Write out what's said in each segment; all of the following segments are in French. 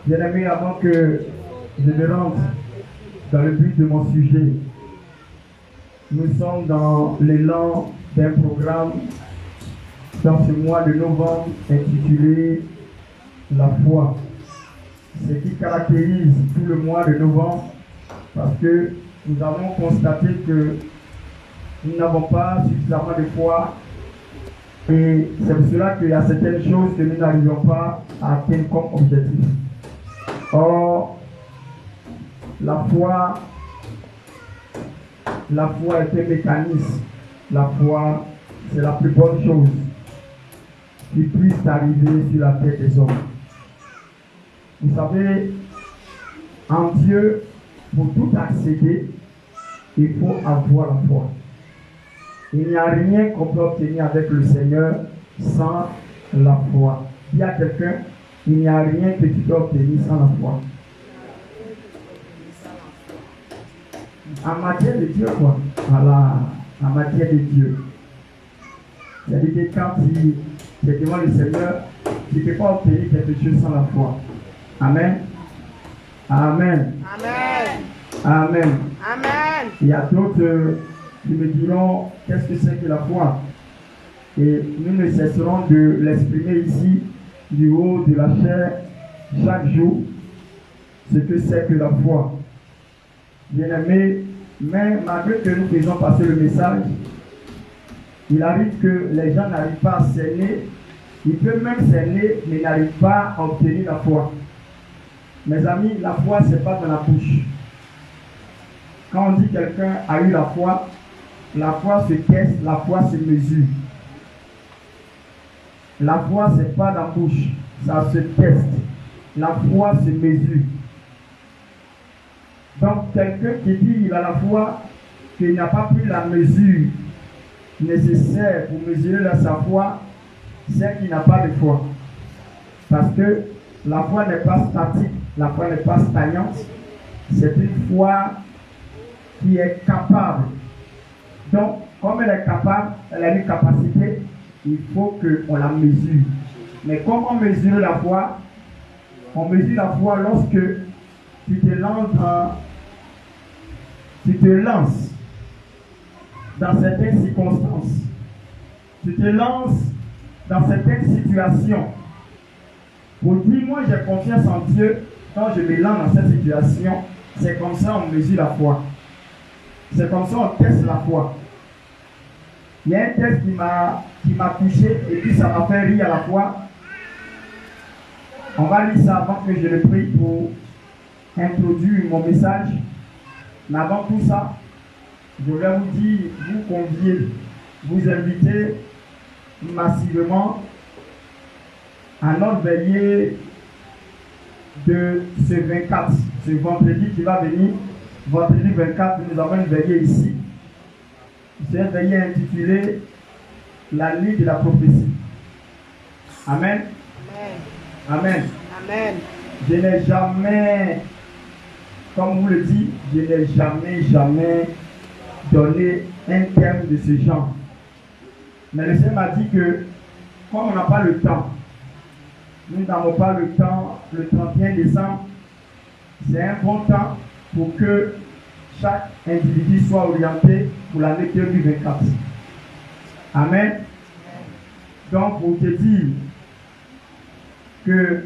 Bien-aimé, avant que je me rentre dans le but de mon sujet, nous sommes dans l'élan d'un programme dans ce mois de novembre intitulé La foi. Ce qui caractérise tout le mois de novembre, parce que nous avons constaté que nous n'avons pas suffisamment de foi et c'est pour cela qu'il y a certaines choses que nous n'arrivons pas à atteindre comme objectif. Or, la foi est un mécanisme. La foi, c'est la plus bonne chose qui puisse arriver sur la tête des hommes. Vous savez, en Dieu, pour tout accéder, il faut avoir la foi. Il n'y a rien qu'on peut obtenir avec le Seigneur sans la foi. Il y a quelqu'un, il n'y a rien que tu peux obtenir sans la foi. En matière de Dieu, quoi. Voilà, en matière de Dieu. C'est-à-dire que quand tu es devant le Seigneur, tu ne peux pas obtenir quelque chose sans la foi. Amen. Amen. Amen. Amen. Amen. Il y a d'autres qui me diront qu'est-ce que c'est que la foi. Et nous ne cesserons de l'exprimer ici, du haut de la chair, chaque jour, ce que c'est que la foi. Bien-aimé, mais malgré que nous faisons passer le message, il arrive que les gens n'arrivent pas à cerner. Ils peuvent même cerner, mais n'arrivent pas à obtenir la foi. Mes amis, la foi, ce n'est pas dans la bouche. Quand on dit que quelqu'un a eu la foi se teste, la foi se mesure. La foi, ce n'est pas dans la bouche, ça se teste. La foi se mesure. Donc, quelqu'un qui dit qu'il a la foi, qu'il n'a pas pris la mesure nécessaire pour mesurer sa foi, c'est qu'il n'a pas de foi. Parce que la foi n'est pas statique, la foi n'est pas stagnante. C'est une foi qui est capable. Donc, comme elle est capable, elle a une capacité, il faut qu'on la mesure. Mais comment mesurer la foi? On mesure la foi lorsque tu te lances dans certaines circonstances. Tu te lances dans certaines situations. Pour dire, moi j'ai confiance en Dieu, quand je me lance dans cette situation, c'est comme ça on mesure la foi. C'est comme ça on teste la foi. Il y a un test qui m'a touché et puis ça m'a fait rire à la fois. On va lire ça avant que je le prie pour introduire mon message. Mais avant tout ça, je vais vous dire, vous convier, vous inviter massivement à notre veillée de ce 24, ce vendredi qui va venir. Vendredi 24, nous avons une veillée ici. C'est une veillée intitulée La nuit de la prophétie. Amen. Amen. Amen. Je n'ai jamais, comme vous le dites, je n'ai jamais donné un terme de ce genre. Mais le Seigneur m'a dit que, comme on n'a pas le temps, nous n'avons pas le temps, le 31 décembre, c'est un bon temps pour que chaque individu soit orienté pour l'année 2024. Amen. Donc, pour te dire que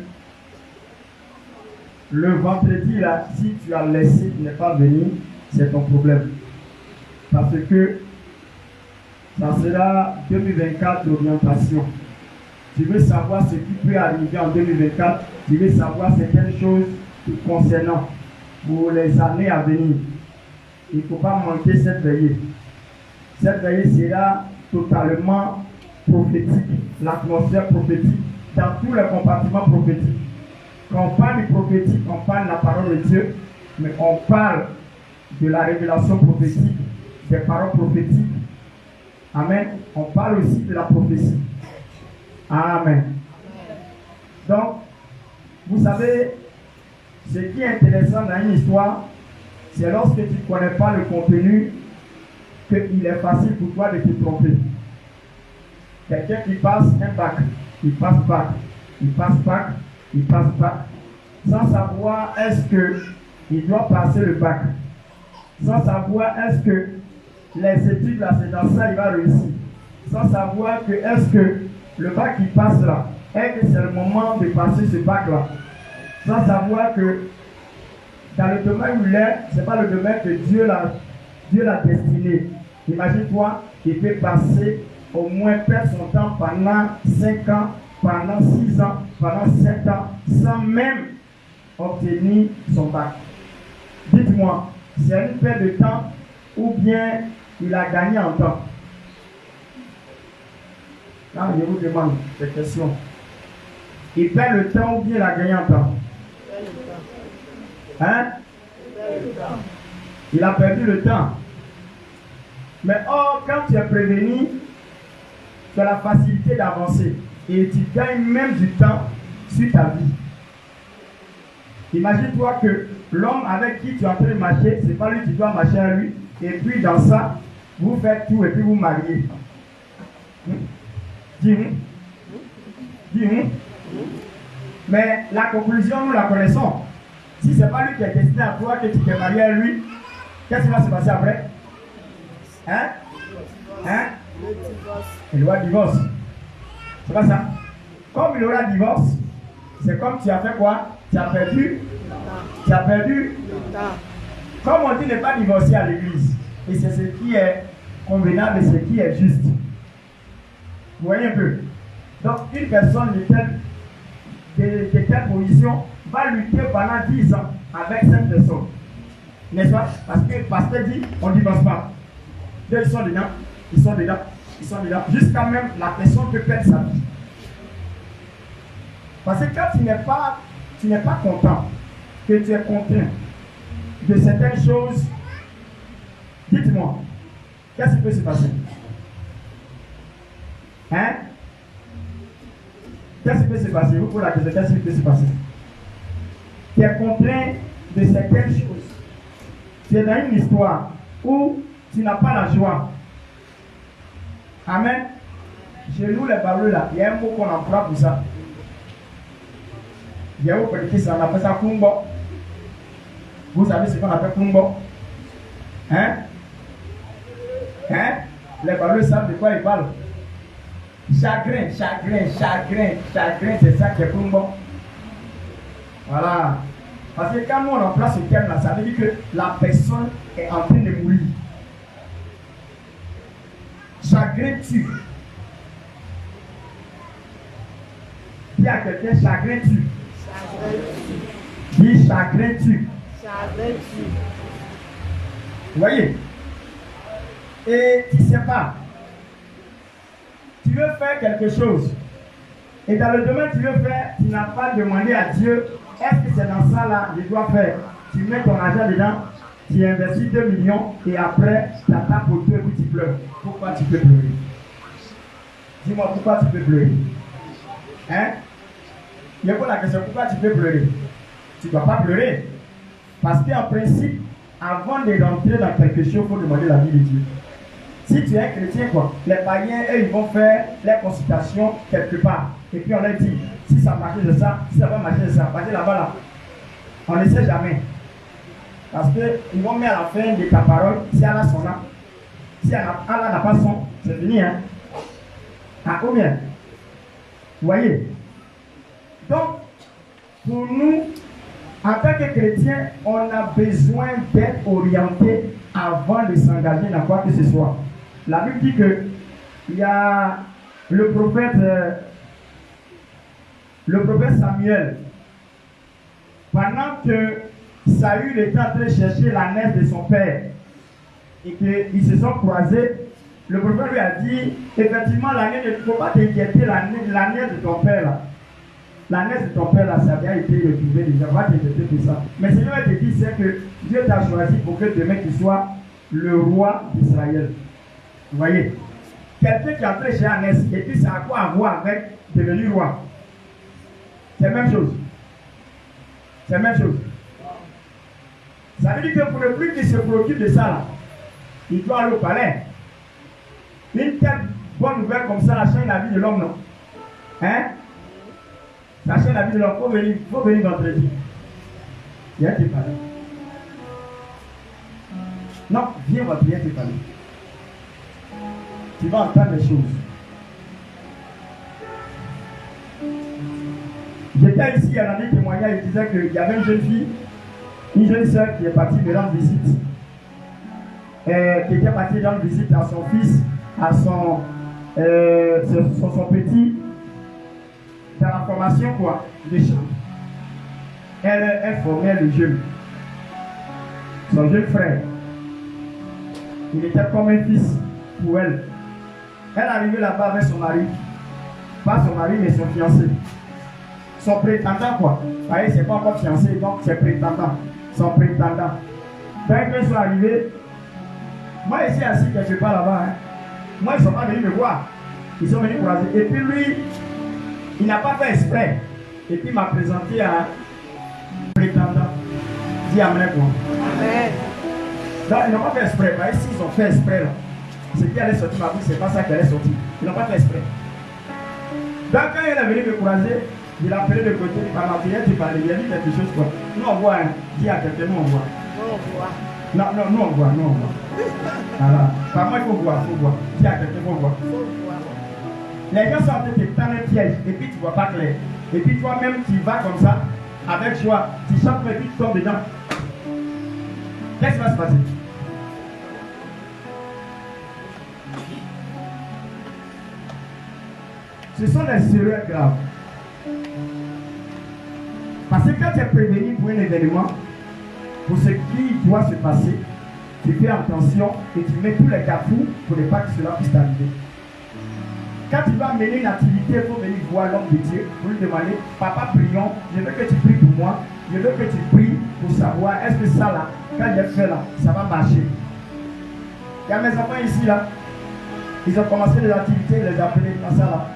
le vendredi, là, si tu as laissé, tu n'es pas venu, c'est ton problème. Parce que ça sera 2024 d'orientation. Tu veux savoir ce qui peut arriver en 2024, tu veux savoir certaines choses concernant pour les années à venir. Il ne faut pas manquer cette veillée. Cette veillée sera totalement prophétique, l'atmosphère prophétique, dans tous les compartiments prophétiques. Quand on parle du prophétique, on parle de la parole de Dieu, mais on parle de la révélation prophétique, des paroles prophétiques. Amen. On parle aussi de la prophétie. Amen. Donc, vous savez, ce qui est intéressant dans une histoire, c'est lorsque tu ne connais pas le contenu, qu'il est facile pour toi de te tromper. Quelqu'un qui passe un bac, il passe bac, il passe bac, il passe bac, sans savoir est-ce qu'il doit passer le bac, sans savoir est-ce que les études là, c'est dans ça il va réussir, sans savoir que est-ce que le bac qui passe là, est-ce que c'est le moment de passer ce bac là, sans savoir que dans le domaine où il est, ce n'est pas le domaine que Dieu l'a destiné. Imagine-toi, il peut passer au moins perdre son temps pendant 5 ans, pendant 6 ans, pendant 7 ans, sans même obtenir son bac. Dites-moi, c'est une perte de temps ou bien il a gagné en temps? Là, je vous demande cette question. Il perd le temps ou bien il a gagné en temps? Hein? Il a perdu le temps. Mais quand tu es prévenu, tu as la facilité d'avancer et tu gagnes même du temps sur ta vie. Imagine-toi que l'homme avec qui tu es en train de marcher, c'est pas lui qui doit marcher à lui, et puis dans ça, vous faites tout et puis vous mariez. Dis-moi. Mais la conclusion, nous la connaissons. Si ce n'est pas lui qui est destiné à toi, que tu t'es marié à lui, qu'est-ce qui va se passer après? Hein? Il aura divorce. C'est pas ça? Comme il aura divorce, c'est comme tu as fait quoi? Tu as perdu. Comme on dit ne pas divorcer à l'église. Et c'est ce qui est convenable et ce qui est juste. Vous voyez un peu? Donc, une personne de telle position va lutter pendant 10 ans avec cette personne. N'est-ce pas? Parce que le pasteur dit, on ne divorce pas. Donc, ils sont dedans, ils sont dedans, ils sont dedans. Jusqu'à même la personne peut perdre sa vie. Parce que quand tu n'es pas content, que tu es contraint de certaines choses, dites-moi, qu'est-ce qui peut se passer? Hein? Qu'est-ce qui peut se passer? Vous posez la question, qu'est-ce qui peut se passer? Tu es contraint de certaines choses. Tu es dans une histoire où tu n'as pas la joie. Amen. Chez nous, les ballons là, il y a un mot qu'on emploie pour ça. Il y a un mot qui on appelle ça kumbo. Vous savez ce qu'on appelle kumbo? Hein? Hein? Les ballons savent de quoi ils parlent. Chagrin, chagrin, chagrin, chagrin, c'est ça qui est kumbo. Voilà. Parce que quand nous on remplace ce terme là, ça veut dire que la personne est en train de mourir. Chagrin tue. Dis à quelqu'un chagrin tue. Dis chagrin tue. Vous voyez? Et tu ne sais pas. Tu veux faire quelque chose. Et dans le domaine que tu veux faire, tu n'as pas demandé à Dieu, est-ce que c'est dans ça là que je dois faire? Tu mets ton argent dedans, tu investis 2 millions et après, tu tapes pour 2 et puis tu pleures. Pourquoi tu peux pleurer? Dis-moi pourquoi tu peux pleurer. Hein? Il y a pas la question, pourquoi tu peux pleurer? Tu ne dois pas pleurer. Parce qu'en principe, avant de rentrer dans quelque chose, il faut demander la vie de Dieu. Si tu es un chrétien, quoi, les païens, eux, ils vont faire les consultations quelque part. Et puis on leur dit, si ça marche de ça, si ça va marcher de ça, marcher là-bas, là. On ne sait jamais. Parce qu'ils vont mettre à la fin de ta parole, si elle a son âme. Si elle n'a pas son, c'est fini, hein. À combien? Vous voyez? Donc, pour nous, en tant que chrétiens, on a besoin d'être orienté avant de s'engager dans quoi que ce soit. La Bible dit que il y a le prophète Samuel, pendant que Saül était en train de chercher la nef de son père et qu'ils se sont croisés, le prophète lui a dit, effectivement, il ne faut pas t'inquiéter, la nef de ton père là. La nef de ton père là, ça a bien été retrouvé déjà, va t'inquiéter pour ça. Mais ce que Seigneur te dit, c'est que Dieu t'a choisi pour que demain tu sois le roi d'Israël. Vous voyez? Quelqu'un qui a fait chez Anès, et puis ça a quoi à voir avec devenir roi? C'est la même chose. C'est la même chose. Ça veut dire que pour le plus qui se préoccupe de ça, là, il doit aller au palais. Une telle bonne nouvelle comme ça, la chaîne la vie de l'homme, non? Hein? La chaîne la vie de l'homme, il faut venir vendredi. Viens te parler. Non, viens te parler. Tu vas entendre les choses. J'étais ici, à l'année témoignage, il disait qu'il y avait une jeune fille, une jeune soeur qui est partie me rendre visite. Qui était partie rendre visite à son fils, à son petit, dans la formation quoi, de chant. Elle formait le jeune. Son jeune frère. Il était comme un fils pour elle. Elle est arrivée là-bas avec son mari. Pas son mari, mais son fiancé. Son prétendant, quoi. Vous voyez, c'est pas encore fiancé, donc c'est prétendant. Son prétendant. Quand ils sont arrivés, moi, je suis assis quelque part là-bas. Hein. Moi, ils ne sont pas venus me voir. Ils sont venus croiser. Et puis lui, il n'a pas fait exprès. Et puis il m'a présenté à un prétendant. Dis Amen, quoi. Amen. Donc, ils n'ont pas fait exprès. Bah, s'ils ont fait exprès, là, ce qui allait sortir ma bouche, c'est pas ça qui allait sortir. Ils n'ont pas fait exprès. Donc, quand il est venu me croiser, il a appelé de côté, il m'a appelé, il a dit quelque chose, quoi. Nous, on voit, hein. Dis à quelqu'un, nous, on voit. Non, nous, on voit, nous, on voit. Voilà. Par moi, il faut voir, Dis à quelqu'un, il faut voir. Les gens sont en train de te tendre un piège, et puis tu ne vois pas clair. Et puis toi-même, tu vas comme ça, avec joie. Tu chantes, et puis tu tombes dedans. Qu'est-ce qui va se passer? Ce sont des erreurs graves. Parce que quand tu es prévenu pour un événement, pour ce qui doit se passer, tu fais attention et tu mets tous les garde-fous pour ne pas que cela puisse t'arriver. Quand tu vas mener une activité, il faut venir voir l'homme de Dieu pour lui demander, papa, prions, je veux que tu pries pour moi, je veux que tu pries pour savoir, est-ce que ça là, quand j'ai fait là, ça va marcher. Il y a mes enfants ici là, ils ont commencé les activités, ils les appelaient dans ça là.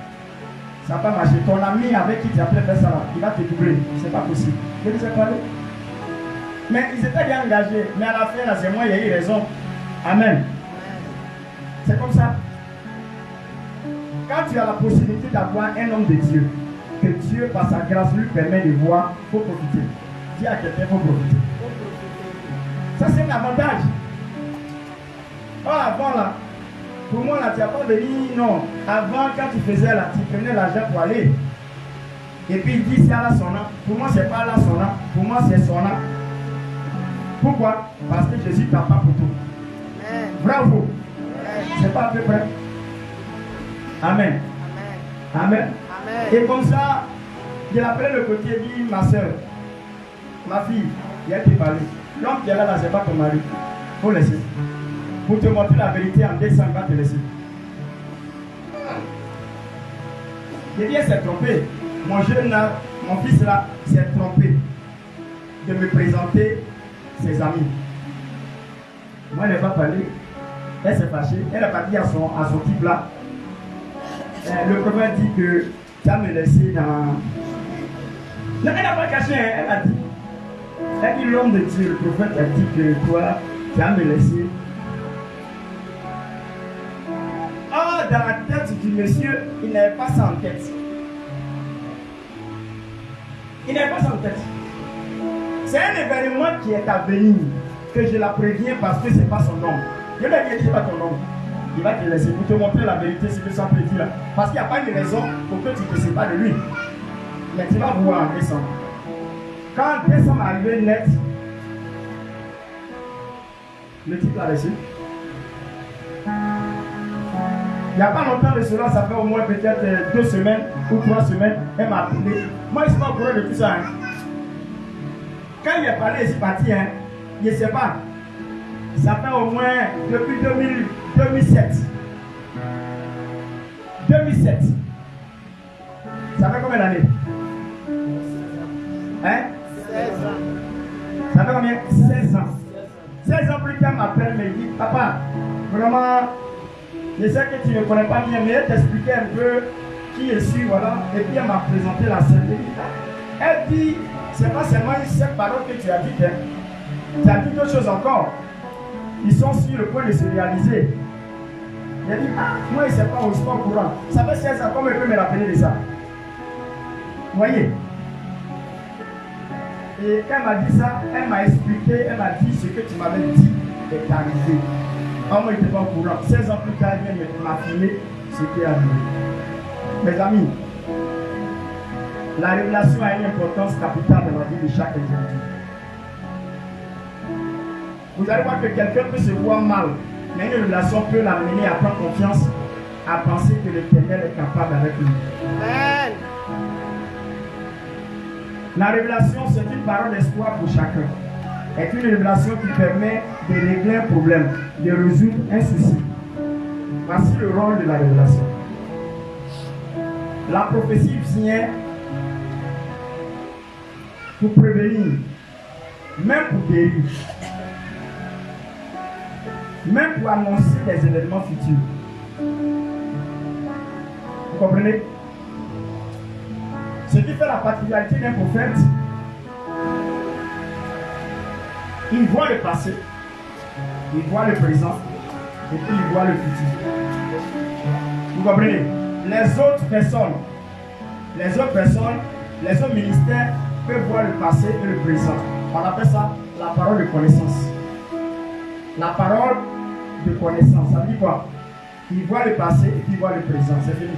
Ça va pas marcher. Ton ami avec qui tu as appelé faire ça là, il va te doubler. C'est pas possible. Je ne sais pas. Mais ils étaient bien engagés. Mais à la fin, là, c'est moi, il y a eu raison. Amen. C'est comme ça. Quand tu as la possibilité d'avoir un homme de Dieu, que Dieu, par sa grâce, lui permet de voir, il faut profiter. Dis à quelqu'un, il faut profiter. Ça, c'est un avantage. Avant là, pour moi là, tu n'as pas venu, non. Avant, quand tu faisais là, tu prenais l'argent pour aller. Et puis il dit c'est à la sonna. Pour moi, c'est pas à la sonna. Pour moi, c'est sonna. Pourquoi? Parce que Jésus t'a pas pour tout. Bravo. C'est pas à peu près. Amen. Amen. Et comme ça, il appelé le côté et dit ma soeur, ma fille, il a été parlé. L'homme qui est là, c'est pas ton mari. Il faut laisser. Pour te montrer la vérité en décembre, il va te laisser. Il dit, elle s'est trompé. Mon jeune là, mon fils là, s'est trompé de me présenter ses amis. Moi, elle n'est pas parlé. Elle s'est fâchée. Elle a pas dit à son type là. Le prophète dit que tu vas me laisser dans. Non, elle n'a pas caché, hein, elle a dit. Elle a dit l'homme de Dieu, le prophète a dit que toi, tu vas me laisser. Oh, dans la tête du monsieur, il n'avait pas ça en tête. Il n'avait pas ça en tête. C'est un événement qui est à venir, que je la préviens parce que ce n'est pas son nom. Je lui ai dit, ce n'est pas ton nom. Il va te laisser pour te montrer la vérité, ce que ça peut dire. Parce qu'il n'y a pas une raison pour que tu ne te sépares de lui. Mais tu vas voir en décembre. Quand décembre est arrivé net, le type l'a laissé. Il n'y a pas longtemps de cela, ça fait au moins peut-être 2 semaines ou 3 semaines, elle m'a appelé. Moi, je ne suis pas au courant de tout ça. Hein. Quand il est parlé, il est parti, hein, je ne sais pas. Ça fait au moins depuis 2007. 2007. Ça fait combien d'années? Hein? 16 ans. Ça fait combien? 16 ans. 16 ans plus tard, m'appelle, me dit, papa, vraiment, je sais que tu ne me connais pas bien, mais elle t'expliquait un peu qui je suis, voilà. Et puis elle m'a présenté la scène. Elle dit, c'est pas seulement cette parole que tu as dit, hein. Tu as dit d'autres choses encore. Ils sont sur le point de se réaliser. Il a dit, moi, il ne sait pas, je ne suis pas au courant. Ça fait 16 ans, comment il peut me rappeler de ça? Vous voyez? Et quand elle m'a dit ça, elle m'a expliqué, elle m'a dit ce que tu m'avais dit est arrivé. Moi, il n'était pas au courant. 16 ans plus tard, elle vient m'affirmer ce qui est arrivé. Mes amis, la révélation a une importance capitale dans la vie de chaque individu. Vous allez voir que quelqu'un peut se voir mal, mais une relation peut l'amener à prendre confiance, à penser que l'Éternel est capable avec lui. Amen. La révélation, c'est une parole d'espoir pour chacun. C'est une révélation qui permet de régler un problème, de résoudre un souci. Voici le rôle de la révélation. La prophétie vient pour prévenir, même pour guérir, même pour annoncer des événements futurs. Vous comprenez? Ce qui fait la particularité d'un prophète, il voit le passé, il voit le présent, et puis il voit le futur. Vous comprenez? Les autres personnes, les autres ministères peuvent voir le passé et le présent. On appelle ça la parole de connaissance. La parole de connaissance, ça dit quoi? Il voit le passé et puis il voit le présent, c'est fini.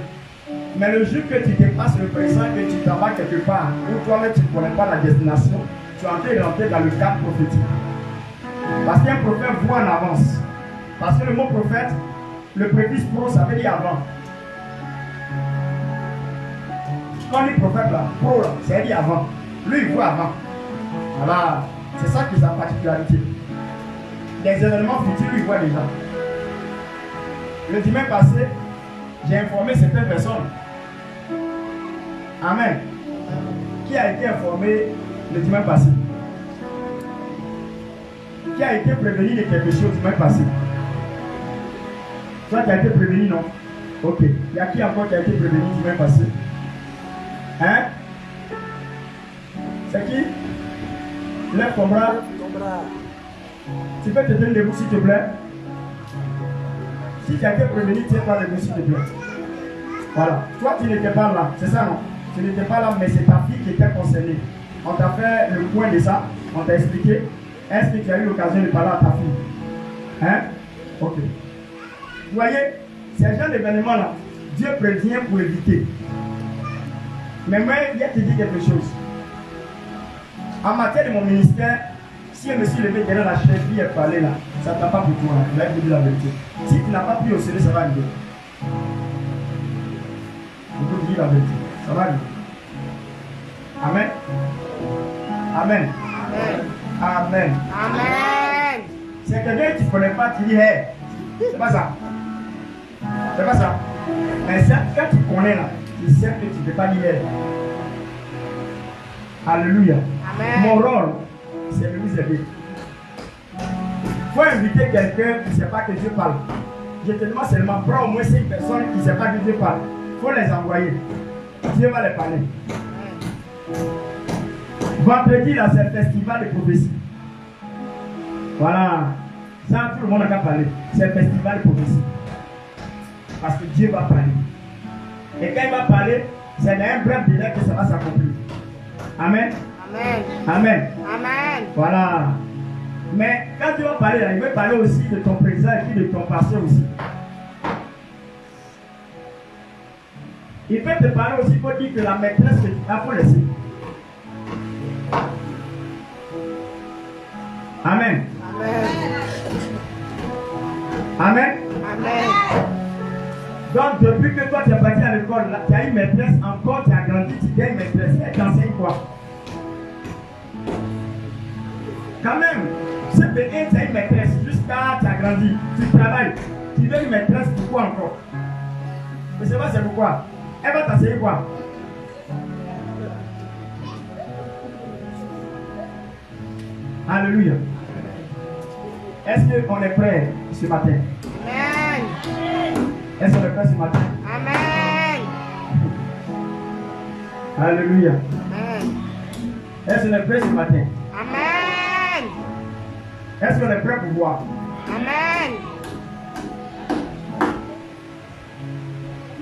Mais le jour que tu dépasses le présent et que tu t'en vas quelque part, où toi-même tu ne connais pas la destination, tu es en train de rentrer dans le cadre prophétique. Parce qu'un prophète voit en avance. Parce que le mot prophète, le préfixe pro, ça veut dire avant. Quand les prophètes là, pro là, c'est dit avant. Lui, il voit avant. Voilà. C'est ça qui est sa particularité. Les événements futurs, lui, il voit déjà. Le dimanche passé, j'ai informé certaines personnes. Amen. Qui a été informé le dimanche passé? Qui a été prévenu de quelque chose le dimanche passé? Toi, tu as été prévenu, non? Ok. Il y a qui encore qui a été prévenu le dimanche passé? Hein? C'est qui? Lève ton bras. Tu peux te tenir debout, s'il te plaît? Si tu as été prévenu, tiens-toi debout, s'il te plaît. Voilà. Toi, tu n'étais pas là. C'est ça, non? Tu n'étais pas là, mais c'est ta fille qui était concernée. On t'a fait le point de ça. On t'a expliqué. Est-ce que tu as eu l'occasion de parler à ta fille? Hein? Ok. Vous voyez, ces genre d'événements-là, Dieu prévient pour éviter. Mais moi, il y a te dit quelque chose. En matière de mon ministère, si je me suis levé derrière la chaise, puis elle parlait là, ça ne t'a pas pour toi. Il va te dire la vérité. Si tu n'as pas pris au sérieux, ça va arriver. Je peux dire la vérité. Ça va arriver. Amen. Amen. Amen. Amen. Amen. C'est quelqu'un que tu ne connais pas, tu dis, hey, c'est pas ça. C'est pas ça. Mais quand tu connais là, tu sais que tu ne peux pas dire, hey. Alléluia. Amen. Mon rôle, c'est de vous aider. Il faut inviter quelqu'un qui ne sait pas que Dieu parle. Je te demande seulement, prends au moins 5 personnes qui ne savent pas que Dieu parle. Il faut les envoyer. Dieu va les parler. Vendredi, là, c'est le festival de prophétie. Voilà. Ça, tout le monde n'a qu'à parler. C'est le festival de prophétie. Parce que Dieu va parler. Et quand il va parler, c'est dans un bref délai que ça va s'accomplir. Amen. Amen. Amen. Amen. Voilà. Mais quand tu vas parler, là, il veut parler aussi de ton présent et puis de ton passé aussi. Il peut te parler aussi pour dire que la maîtresse que tu as, faut laisser. Amen. Amen. Amen. Amen. Donc, depuis que toi tu es parti à l'école, tu as une maîtresse, encore tu as grandi, tu as une maîtresse. Elle t'enseigne quoi? Quand même, ce bébé, tu as une maîtresse, jusqu'à tu as grandi, tu travailles, tu veux une maîtresse, pourquoi encore? Je ne sais pas c'est pourquoi. Elle va t'enseigner quoi? Alléluia. Est-ce qu'on est prêt ce matin? Amen. Est-ce qu'on est prêt ce matin? Amen. Alléluia. Amen. Est-ce qu'on est prêt ce matin? Amen. Est-ce qu'on est prêt pour voir? Amen.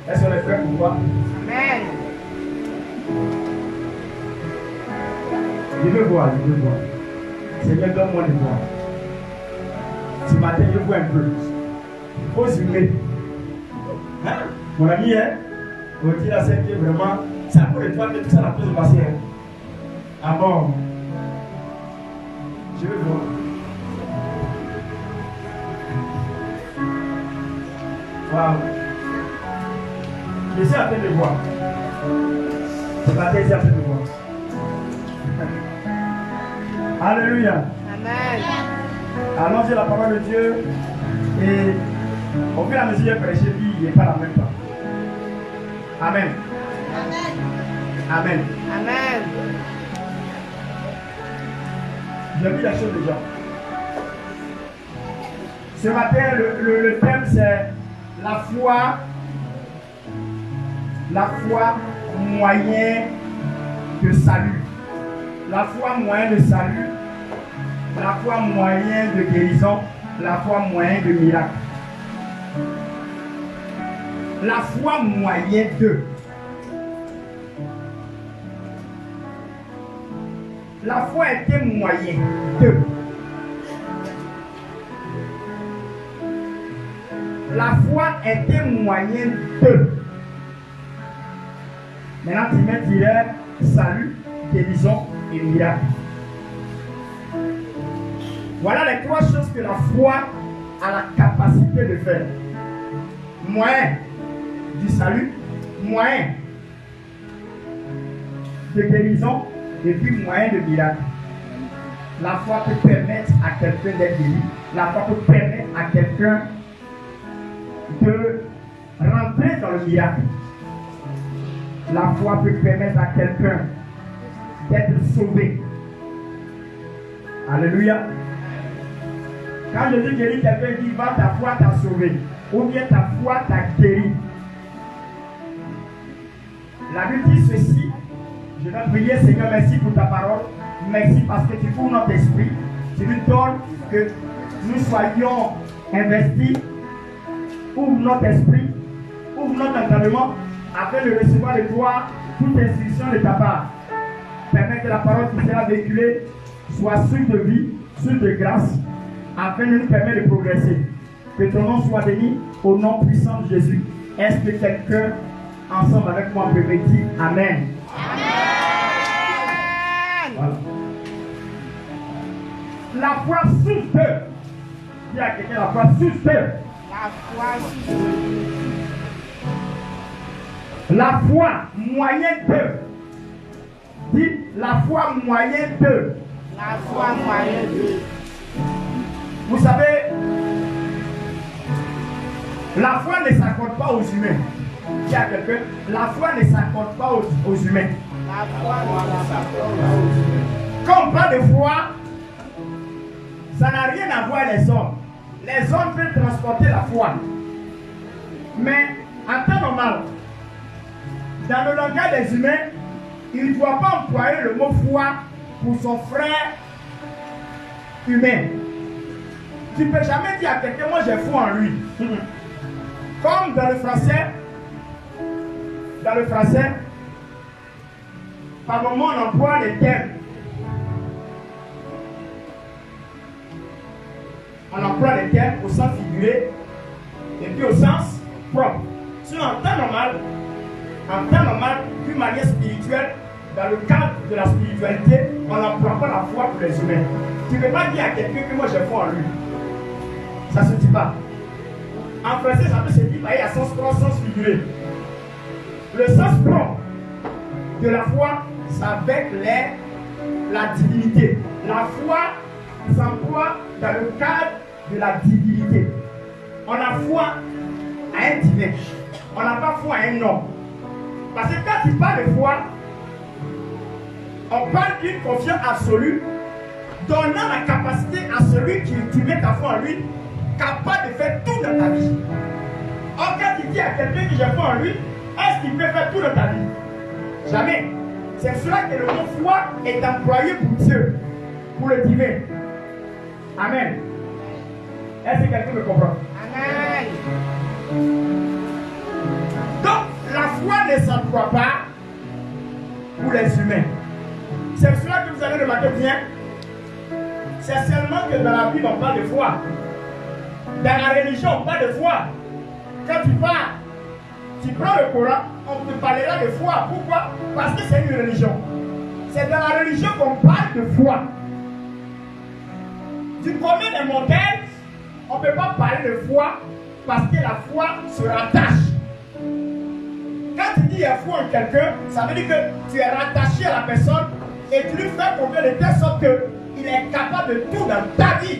Est-ce qu'on est prêt pour voir? Amen. Je veux voir, je veux voir. Seigneur, donne-moi de voir. Ce matin, je vois un peu. Il faut zoomer. Hein? Mon ami, hein? On dit là, c'est que vraiment, c'est à cause de toi que tout ça n'a pas se passer. Hein? Ah bon? Je veux voir. Waouh. Je suis en train de voir. Ce matin, je suis en train de voir. Alléluia. Amen. Allons-y la parole de Dieu. Et au fur et à mesure de prêcher, il n'est pas la même temps. Amen. Amen. Amen. J'ai vu la chose déjà. Ce matin, le thème c'est la foi. La foi moyen de salut. La foi moyen de salut. La foi moyen de guérison. La foi moyen de miracle. La foi moyen de. La foi était moyen de. La foi était moyen de. Maintenant, tu mets tiret, salut, guérison et miracle. Voilà les trois choses que la foi a la capacité de faire. Moyen du salut, moyen de guérison et puis moyen de miracle. La foi peut permettre à quelqu'un d'être guéri. La foi peut permettre à quelqu'un de rentrer dans le miracle. La foi peut permettre à quelqu'un d'être sauvé. Alléluia. Quand Jésus guérit quelqu'un, il dit va, ta foi t'a sauvé. Ou bien ta foi t'a guéri. La Bible dit ceci. Je vais prier, Seigneur, merci pour ta parole. Merci parce que tu ouvres notre esprit. Tu nous donnes que nous soyons investis. Ouvre notre esprit. Ouvre notre entendement afin de recevoir de toi toute instruction de ta part. Permets que la parole qui sera véhiculée soit source de vie, source de grâce, afin de nous permettre de progresser. Que ton nom soit béni au nom puissant de Jésus. Est-ce que quelqu'un, ensemble avec moi, peut me dire Amen? Amen. Voilà. La foi source de. Dis à quelqu'un la foi source de. La foi source de. La foi moyen de. Dis la foi moyen de. La foi moyen de. Vous savez, la foi ne s'accorde pas aux humains. Dis à quelqu'un, la foi ne s'accorde pas aux humains. La foi ne s'accorde pas aux humains. Quand on parle de foi, ça n'a rien à voir avec les hommes. Les hommes peuvent transporter la foi. Mais en temps normal, dans le langage des humains, il ne doit pas employer le mot foi pour son frère humain. Tu ne peux jamais dire à quelqu'un, moi j'ai foi en lui. Comme dans le français, par moment on emploie les termes. On emploie les termes au sens figuré et puis au sens propre. Sinon, en temps normal, d'une manière spirituelle, dans le cadre de la spiritualité, on n'emploie pas la foi pour les humains. Tu ne peux pas dire à quelqu'un que moi j'ai foi en lui. Ça ne se dit pas. En français, ça peut se dire, il y a sens propre, sens figuré. Le sens propre de la foi, c'est avec la divinité. La foi s'emploie dans le cadre de la divinité. On a foi à un divin. On n'a pas foi à un homme. Parce que quand tu parles de foi, on parle d'une confiance absolue, donnant la capacité à celui qui met ta foi en lui, capable de faire tout dans ta vie. Or, quand tu dis à quelqu'un que j'ai foi en lui, est-ce qu'il peut faire tout dans ta vie? Jamais. C'est pour cela que le mot foi est employé pour Dieu, pour le divin. Amen. Est-ce que quelqu'un me comprend? Amen. Donc, la foi ne s'emploie pas pour les humains. C'est pour cela que vous allez remarquer bien, c'est seulement que dans la Bible on parle de foi. Dans la religion on parle de foi. Quand tu prends le Coran, on te parlera de foi. Pourquoi? Parce que c'est une religion. C'est dans la religion qu'on parle de foi. Du commun des montagnes, on ne peut pas parler de foi parce que la foi se rattache. Quand tu dis il y a foi en quelqu'un, ça veut dire que tu es rattaché à la personne et tu lui fais confiance de telle sorte qu'il est capable de tout dans ta vie.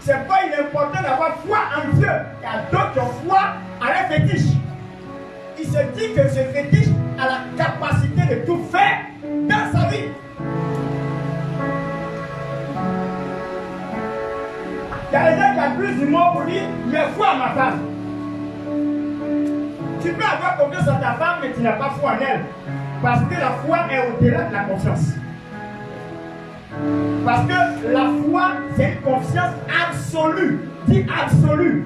C'est pas important d'avoir foi en Dieu. Il y a d'autres qui ont foi à un fétiche. Il se dit que ce fétiche a la capacité de tout faire dans sa vie. Il y a des gens qui ont plus d'humour pour dire j'ai foi à ma femme. Tu peux avoir confiance en ta femme, mais tu n'as pas foi en elle. Parce que la foi est au-delà de la confiance. Parce que la foi, c'est une confiance absolue. Dis absolue.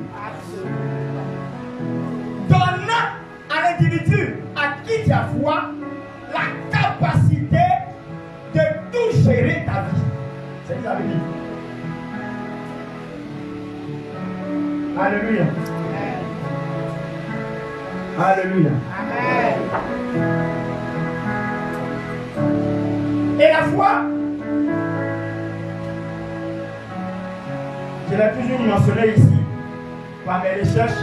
Donnant à l'individu à qui tu as foi la capacité de tout gérer ta vie. C'est ce que ça veut dire. Alléluia. Alléluia. Amen. Et la foi, je l'ai toujours mentionné ici par mes recherches.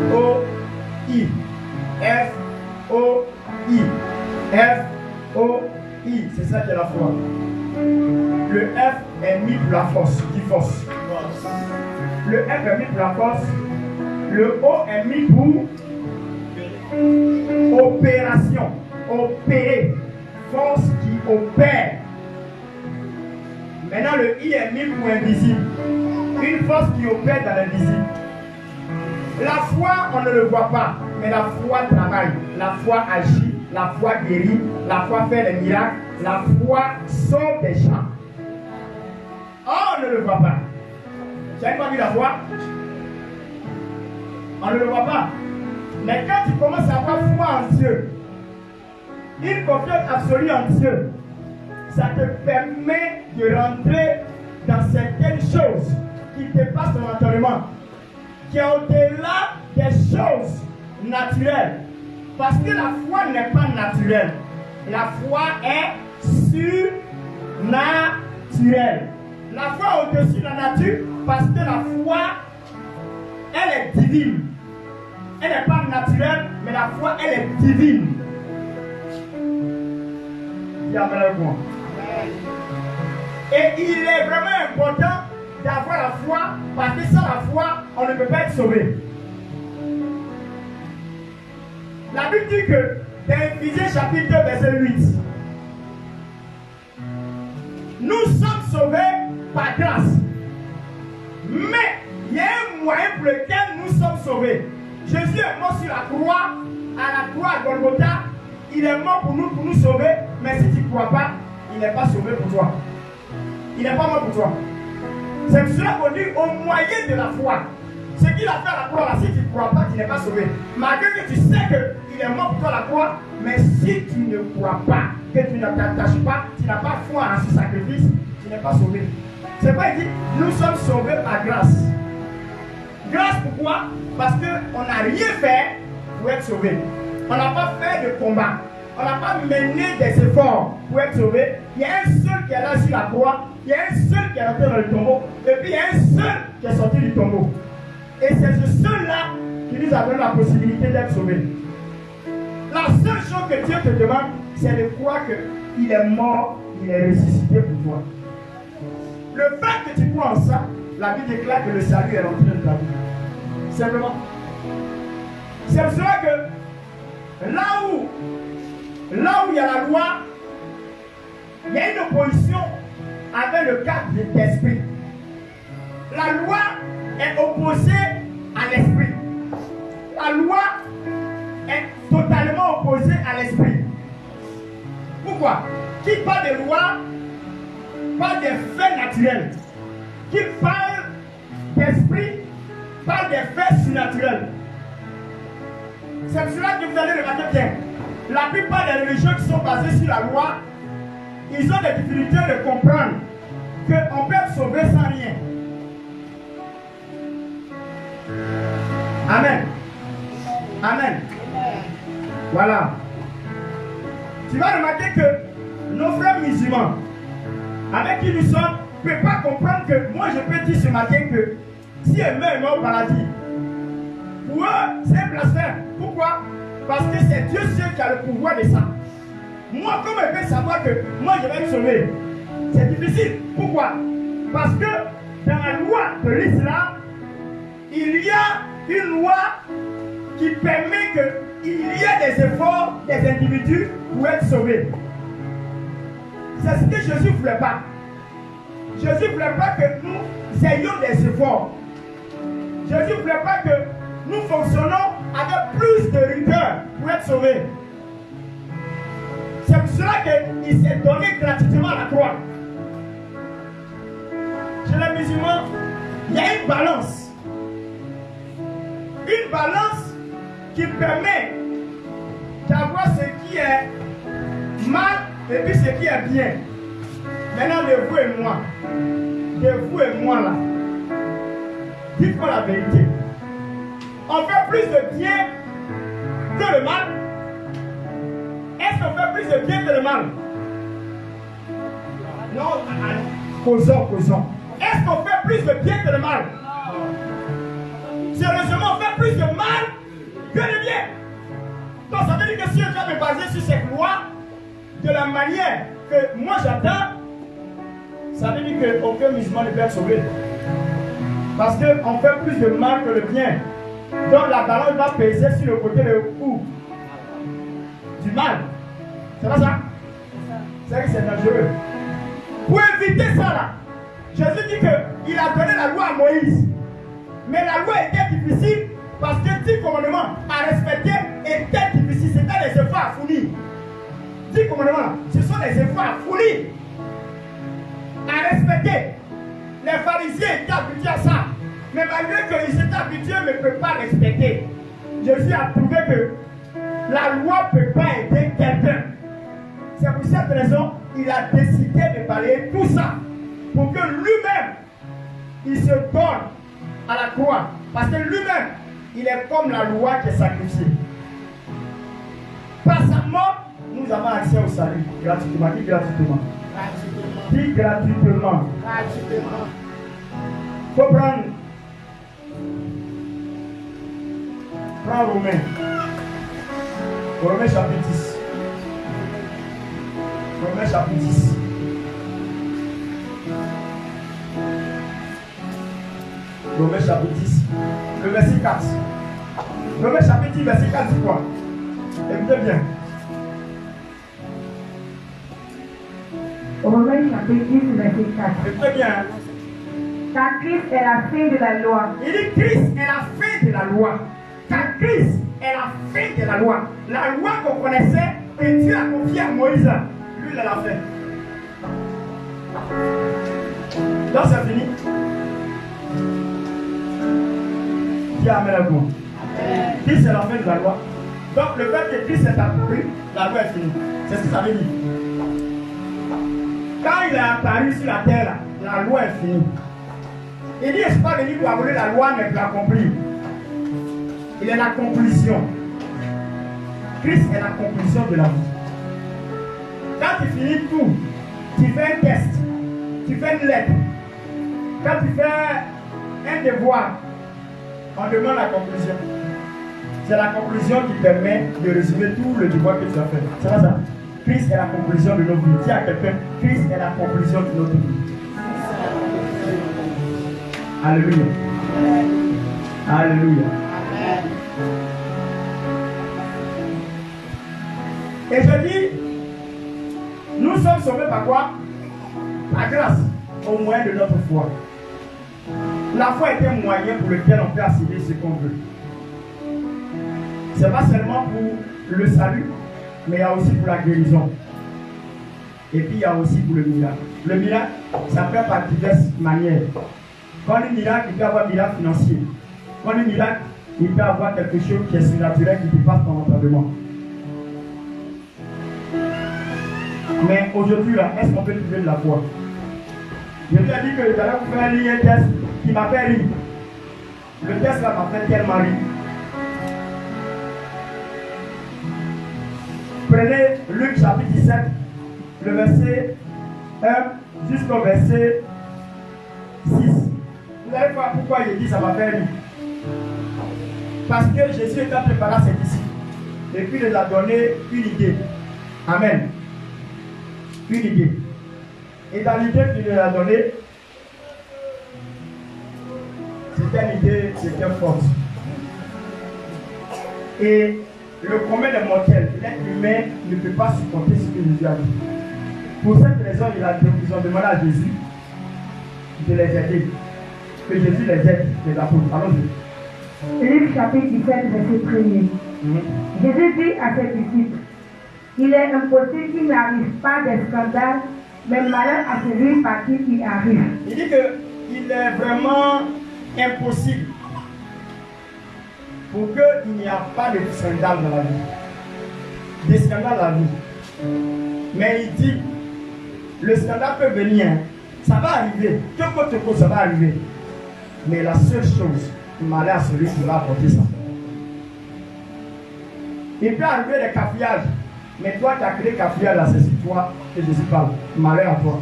F-O-I. F-O-I, c'est ça qui est la foi. Le F est mis pour la force, dit force. Le F est mis pour la force. Le O est mis pour opération. Opérer. Force qui opère. Maintenant, le I est mis pour invisible. Une force qui opère dans l'invisible. La foi, on ne le voit pas, mais la foi travaille. La foi agit, la foi guérit, la foi fait des miracles, la foi sauve des gens. Oh, on ne le voit pas. Tu n'as pas vu la foi? On ne le voit pas. Mais quand tu commences à avoir foi en Dieu, une confiance absolue en Dieu, ça te permet de rentrer dans certaines choses qui dépassent ton entendement, qui est au-delà des choses naturelles. Parce que la foi n'est pas naturelle. La foi est surnaturelle. La foi est au-dessus de la nature parce que la foi, elle est divine. Elle n'est pas naturelle, mais la foi, elle est divine. Dis amen avec moi. Et il est vraiment important d'avoir la foi, parce que sans la foi, on ne peut pas être sauvé. La Bible dit que dans Éphésiens chapitre 2, verset 8, nous sommes sauvés par grâce. Mais il y a un moyen pour lequel nous sommes sauvés. Jésus est mort sur la croix, à la croix à Golgotha. Il est mort pour nous sauver. Mais si tu ne crois pas, il n'est pas sauvé pour toi. Il n'est pas mort pour toi. C'est pour cela qu'on dit au moyen de la foi. Ce qu'il a fait à la croix, là, si tu ne crois pas, tu n'es pas sauvé. Malgré que tu sais qu'il est mort pour toi à la croix, mais si tu ne crois pas, que tu ne t'attaches pas, tu n'as pas foi en ce sacrifice, tu n'es pas sauvé. C'est pas dit, nous sommes sauvés par grâce. Grâce pourquoi? Parce qu'on n'a rien fait pour être sauvé. On n'a pas fait de combat. On n'a pas mené des efforts pour être sauvé. Il y a un seul qui est là sur la croix. Il y a un seul qui est rentré dans le tombeau. Et puis il y a un seul qui est sorti du tombeau. Et c'est ce seul-là qui nous a donné la possibilité d'être sauvés. La seule chose que Dieu te demande, c'est de croire qu'il est mort, il est ressuscité pour toi. Le fait que tu crois en ça, la Bible déclare que le salut est rentré dans ta vie. Simplement. C'est pour cela que là où il y a la loi, il y a une opposition avec le cadre d'esprit. La loi est opposée à l'esprit. La loi est totalement opposée à l'esprit. Pourquoi? Qui parle de loi parle des faits naturels. Qui parle d'esprit parle des faits surnaturels. C'est pour cela que vous allez remarquer bien. La plupart des religions qui sont basées sur la loi, ils ont des difficultés de comprendre qu'on peut être sauvé sans rien. Amen. Amen. Voilà. Tu vas remarquer que nos frères musulmans, avec qui nous sommes, ne peuvent pas comprendre que moi je peux dire ce matin que si un meurt, il meurt au paradis. Pour eux, c'est un blasphème. Pourquoi? Parce que c'est Dieu seul qui a le pouvoir de ça. Moi, comment je peux savoir que moi je vais être sauvé? C'est difficile. Pourquoi? Parce que dans la loi de l'islam, il y a une loi qui permet qu'il y ait des efforts des individus pour être sauvés. C'est ce que Jésus ne voulait pas. Jésus ne voulait pas que nous ayons des efforts. Jésus ne voulait pas que nous fonctionnons avec plus de rigueur pour être sauvés. C'est pour cela qu'il s'est donné gratuitement à la croix. Chez les musulmans, il y a une balance. Une balance qui permet d'avoir ce qui est mal et puis ce qui est bien. Maintenant, de vous et moi. De vous et moi là. Dites-moi la vérité. On fait plus de bien que le mal. Est-ce qu'on fait plus de bien que le mal? Non, causons. Est-ce qu'on fait plus de bien que le mal? Sérieusement, on fait plus de mal que de bien. Donc ça veut dire que si je dois me baser sur cette loi, de la manière que moi j'attends, ça veut dire qu'aucun musulman ne peut être sauvé. Parce qu'on fait plus de mal que le bien. Donc la balance va peser sur le côté du mal. C'est pas ça? C'est vrai que c'est dangereux. Pour éviter ça là, Jésus dit qu'il a donné la loi à Moïse. Mais la loi était difficile parce que 10 commandements à respecter étaient difficiles. C'était des efforts à fournir. 10 commandements là, ce sont des efforts à fournir. À respecter. Les pharisiens étaient habitués à ça. Mais malgré qu'ils étaient habitués, ils ne peuvent pas respecter. Jésus a prouvé que la loi ne peut pas aider quelqu'un. C'est pour cette raison qu'il a décidé de balayer tout ça. Pour que lui-même, il se donne à la croix. Parce que lui-même, il est comme la loi qui est sacrifiée. Par sa mort, nous avons accès au salut. Gratuitement. Dis gratuitement. Dis gratuitement. Il faut prendre. Prends Romains. Romains chapitre 10. Romains chapitre 10. Romains chapitre 10. Le verset 4. Romains chapitre 10, verset 4 dit quoi? Écoutez bien. Romains chapitre 10, verset 4. Écoutez bien. Car Christ est la fin de la loi. Il dit Christ est la fin de la loi. Car Christ est la fin de la loi. La loi qu'on connaissait, et Dieu a confié à Moïse. Lui, il l'a fait. Donc c'est fini. Dis Amen à vous. Christ est la fin de la loi. Donc le fait que Christ est apparu, la loi est finie. C'est ce que ça veut dire. Quand il est apparu sur la terre, la loi est finie. Il dit, je ne suis pas venu pour abolir la loi, mais pour l'accomplir. Il est la conclusion. Christ est la conclusion de la vie. Quand tu finis tout, tu fais un test, tu fais une lettre. Quand tu fais un devoir, on demande la conclusion. C'est la conclusion qui permet de résumer tout le devoir que tu as fait. C'est pas ça. Christ est la conclusion de nos vies. Dis à quelqu'un, Christ est la conclusion de notre vie. Alléluia. Alléluia. Et je dis, nous sommes sauvés par quoi? Par grâce, au moyen de notre foi. La foi est un moyen pour lequel on peut accéder ce qu'on veut. Ce n'est pas seulement pour le salut, mais il y a aussi pour la guérison. Et puis il y a aussi pour le miracle. Le miracle, ça peut par diverses manières. Quand on dit miracle, il peut avoir un miracle financier. Quand on dit miracle, il peut avoir quelque chose qui est surnaturel qui dépasse ton entendement. Mais aujourd'hui, là, est-ce qu'on peut trouver de la foi? Je lui ai dit que j'allais vous faire un test qui m'a fait rire. Le test là m'a fait tellement rire. Prenez Luc chapitre 17, le verset 1 jusqu'au verset 6. Vous allez voir pourquoi il dit ça m'a fait rire. Parce que Jésus était préparé à ses disciples. Et puis il leur a donné une idée. Amen. Une idée. Et dans l'idée qu'il leur a donnée, c'était une idée, c'était forte. Et le commun des mortels, l'être humain ne peut pas supporter ce que Jésus a dit. Pour cette raison, ils ont demandé à Jésus de les aider. Que Jésus les aide, les apôtres. Allons-y. Luc chapitre 17, verset 1er. Jésus dit à ses disciples, il est impossible qu'il n'arrive pas des scandales, mais malheur à celui par qui il arrive. Il dit qu'il est vraiment impossible pour qu'il n'y a pas de scandale dans la vie. Des scandales dans la vie. Mais il dit, le scandale peut venir, ça va arriver, que ça va arriver. Mais la seule chose, malheur à celui qui va apporter ça. Il peut arriver des cafouillages, mais toi tu as créé cafouillage là, c'est sur toi que Jésus parle. Malheur à toi.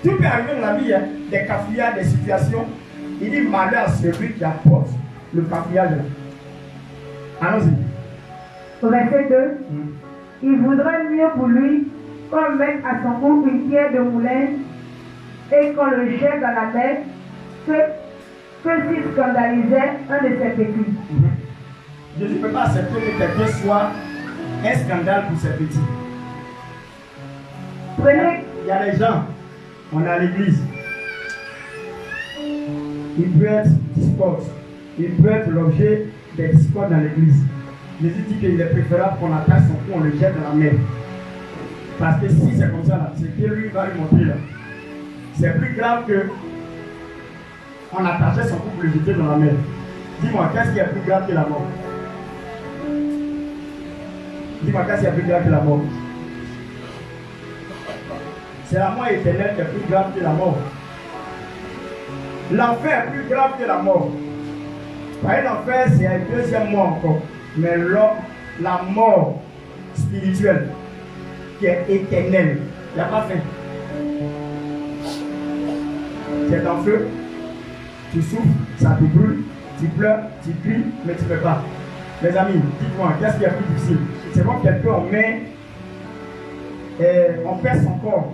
Tout peut arriver dans la vie, hein, des cafouillages, des situations. Il dit malheur à celui qui apporte le cafouillage. Allons-y. Au verset 2, Il vaudrait mieux pour lui qu'on mette à son cou une pierre de moulin et qu'on le jette dans la mer que s'il scandalisait un de ses petits. Jésus ne peut pas accepter que quelqu'un soit un scandale pour ses petits. Prenez, Il y a des gens, on est à l'église. Il peut être discorde. Il peut être l'objet des discordes dans l'église. Jésus dit qu'il est préférable qu'on attache son cou, on le jette dans la mer. Parce que si c'est comme ça, là, c'est que lui va lui montrer là. C'est plus grave que on attachait son cou pour le jeter dans la mer. Dis-moi, qu'est-ce qui est plus grave que la mort? Dis-moi, qu'est-ce qui est plus grave que la mort? C'est la mort éternelle qui est plus grave que la mort. L'enfer est plus grave que la mort. L'enfer, c'est un deuxième mort encore. Mais la mort spirituelle, qui est éternelle, il n'y a pas fin. Tu es en feu, tu souffres, ça te brûle, tu pleures, tu cries, mais tu ne peux pas. Mes amis, dites-moi, qu'est-ce qui est plus difficile? C'est quand quelqu'un on perd son corps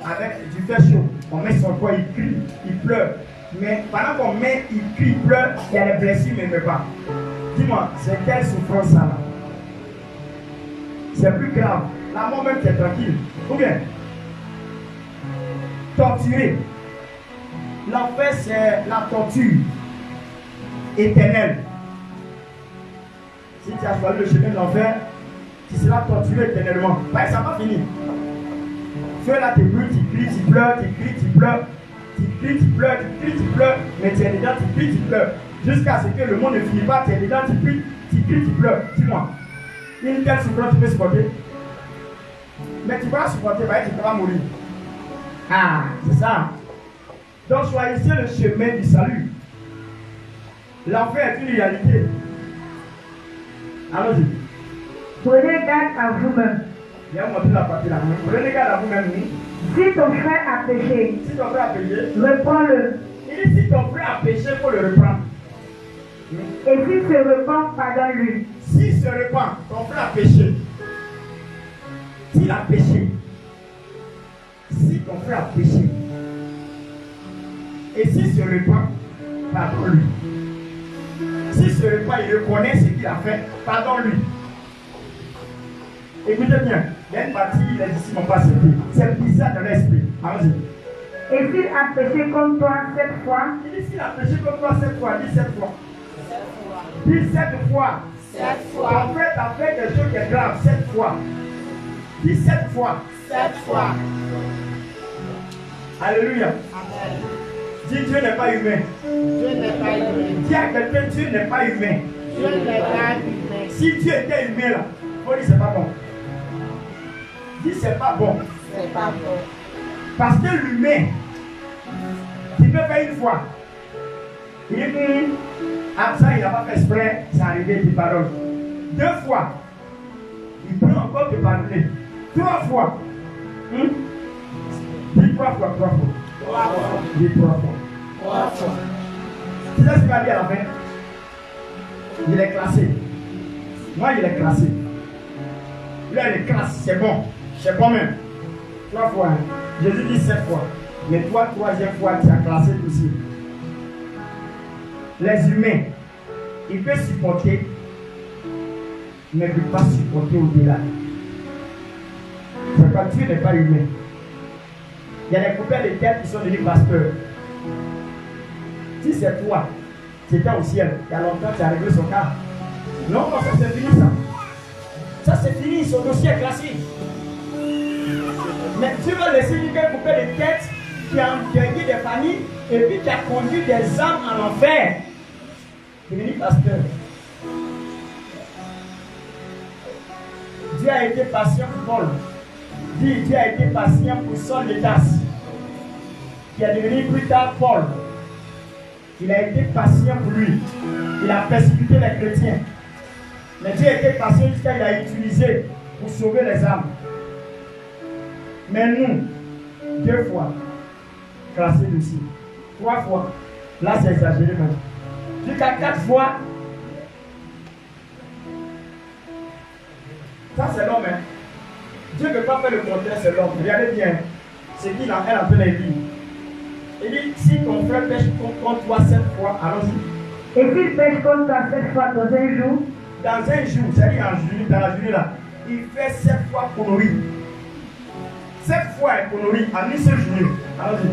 avec du fer chaud, on met son corps, il crie, il pleure. Mais pendant qu'on met, il crie, il pleure, il y a des blessures, mais il ne peut pas. Dis-moi, c'est quelle souffrance ça là? C'est plus grave. La mort même, tu es tranquille. Ou bien, torturé. L'enfer, c'est la torture éternelle. Si tu as choisi le chemin de l'enfer, tu seras torturé éternellement. Ça n'a pas fini. Feu là, tu brûles, tu cries, tu pleures, tu cries, tu pleures. Tu cries, tu pleures, tu cries, tu pleures. Mais tu es dedans, tu cries, tu pleures. Jusqu'à ce que le monde ne finisse pas, tu es dedans, tu cries, tu pleures. Dis-moi, une telle souffrance, tu peux supporter? Mais tu vas supporter, tu vas mourir. Ah, c'est ça. Donc choisissez le chemin du salut. L'enfer est une réalité. Allons-y. prenez garde à vous-même. Viens montrer la partie là. Prenez garde à vous-même. Si ton frère a péché, Si ton frère a péché, reprends-le. il dit si ton frère a péché, il faut le reprendre. Et s'il se repent, pardonne-lui. S'il se repent, ton frère a péché. S'il a péché, si ton frère a péché, et s'il se repent, pardonne-lui. S'il se repent, il reconnaît ce qu'il a fait, pardonne-lui. Écoutez bien, il y a une partie, les disciples n'ont pas accepté. C'est bizarre dans l'esprit. Allons-y. Et s'il a péché contre toi 7 fois, Il dit s'il a péché contre toi 7 fois, dis 7 fois. Dis 7 fois. 7 fois. En fait, t'as fait quelque chose qui est grave 7 fois. Dis 7 fois. 7 fois. Alléluia. Amen. Dis Dieu n'est pas humain. Dieu n'est pas humain. Dis à quelqu'un Dieu n'est pas humain. Dieu n'est pas humain. Si Dieu était humain là, il faut dire c'est pas bon. Dis c'est pas bon. C'est pas bon. Parce que l'humain, tu peux faire une fois. Il dit, ça il n'a pas fait exprès, c'est arrivé, il pardonne. 2 fois, il peut encore te pardonner. 3 fois. Dis 3 fois, 3 fois. 3 fois. Dis 3 fois. 3 fois. Tu sais ce qu'il va dire à la fin? Il est classé. Moi, il est classé. Là, il est classé, c'est bon. C'est bon même. 3 fois. Hein. Jésus dit 7 fois. Mais toi, 3e fois, tu as classé aussi. Les humains, ils peuvent supporter, mais ils ne peuvent pas supporter au-delà. C'est pas Dieu n'est pas humain. Il y a des couples de tête qui sont devenus pasteurs. Si c'est toi, tu étais au ciel, il y a longtemps tu as réglé son cas. Non, ça c'est fini ça. Ça c'est fini, son dossier est classé. Mais tu veux laisser une coupé de tête qui a endeuillé des familles et puis qui a conduit des âmes en enfer. Devenu pasteur. Dieu a été patient pour Paul. Dieu a été patient pour Saul de Tarse, qui est devenu plus tard Paul. Il a été patient pour lui. Il a persécuté les chrétiens. Mais Dieu a été patient jusqu'à il a utilisé pour sauver les âmes. Mais nous, 2 fois, classés dessus. 3 fois, là c'est exagéré même. Jusqu'à 4 fois, ça c'est l'homme. Hein. Dieu ne peut pas faire le contraire, c'est l'homme. Regardez bien ce qu'il a, elle a fait les livres. Il dit, si ton frère pêche contre toi 7 fois, allons-y. Et s'il pêche contre toi 7 fois dans un jour, c'est-à-dire dans la journée là, il fait 7 fois connerie. 7 fois connerie en une seule journée. Allons-y.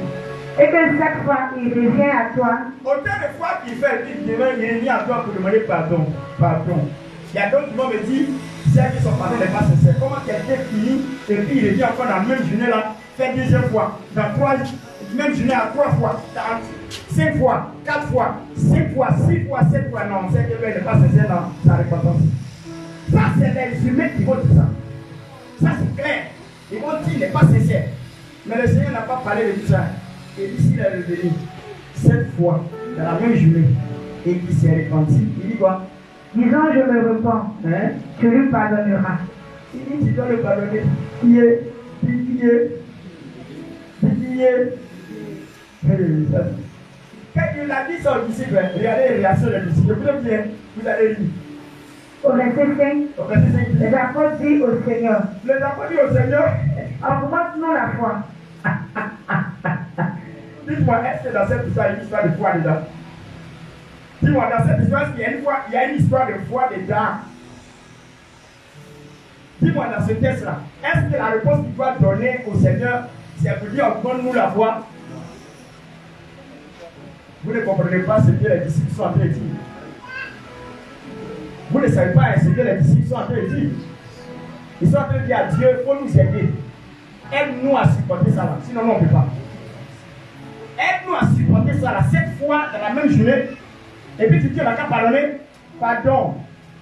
et que chaque fois il revient à toi, Autant de fois qu'il fait, il revient à toi pour demander pardon. Il y a d'autres qui vont me dire, ceux qui sont pardon n'est pas sincère. Comment quelqu'un finit et puis il revient encore dans la même journée là, fait deuxième fois, dans 3 même journée à 3 fois, 5 fois, 4 fois, 5 fois, 6 fois, 7 fois, non, c'est que n'est pas sincère dans sa repentance. Ça, c'est les humains qui vont dire ça. Ça, c'est clair. Ils vont dire qu'il n'est pas sincère. Mais le Seigneur n'a pas parlé de tout ça. Et ici, il est revenu 7 fois dans la même journée et il s'est repenti. Il dit quoi? disant je me repens, Hein? tu lui pardonneras. Il dit tu dois le pardonner. Pitié. Quand il a dit ça aux disciples, regardez les réactions des disciples. Écoutez bien, vous allez lire. Au verset 5, Au verset 5, les apôtres disent au Seigneur, les apôtres disent au Seigneur, augmente-nous la foi. dites-moi, est-ce que dans cette histoire, il y a une histoire de foi dedans? Dis-moi, dans cette histoire, il y a une histoire de foi dedans. Dis-moi, dans ce texte-là, est-ce que la réponse qu'il doit donner au Seigneur, c'est pour dire augmente-nous la foi? Vous ne comprenez pas ce que les disciples sont en train de dire. Vous ne savez pas ce que les disciples sont en train de dire. Ils sont en train de dire à Dieu, il faut nous aider. Aide-nous à supporter ça là, sinon on ne peut pas. Aide-nous à supporter ça là, 7 fois dans la même journée. Et puis tu dis, on n'a qu'à pardonner. Pardon,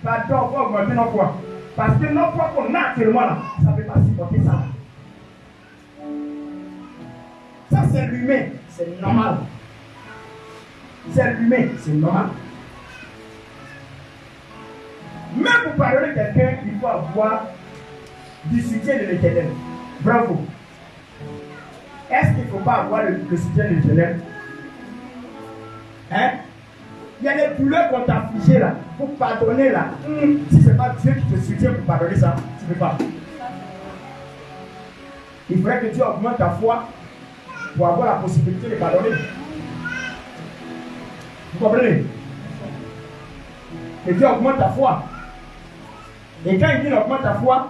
faut augmenter nos foi. Parce que nos foi qu'on a actuellement là, ça ne peut pas supporter ça. Ça c'est l'humain, c'est normal. C'est l'humain, c'est normal. Même pour pardonner quelqu'un, il faut avoir du soutien de l'Éternel. Bravo. Est-ce qu'il ne faut pas avoir le soutien de l'Éternel? Hein? Il y a des douleurs qu'on t'a affligées là, pour pardonner là. Si ce n'est pas Dieu qui te soutient pour pardonner ça, tu ne peux pas. Il faudrait que Dieu augmente ta foi pour avoir la possibilité de pardonner. Vous comprenez? Que Dieu augmente ta foi. Et quand il dit augmente ta foi,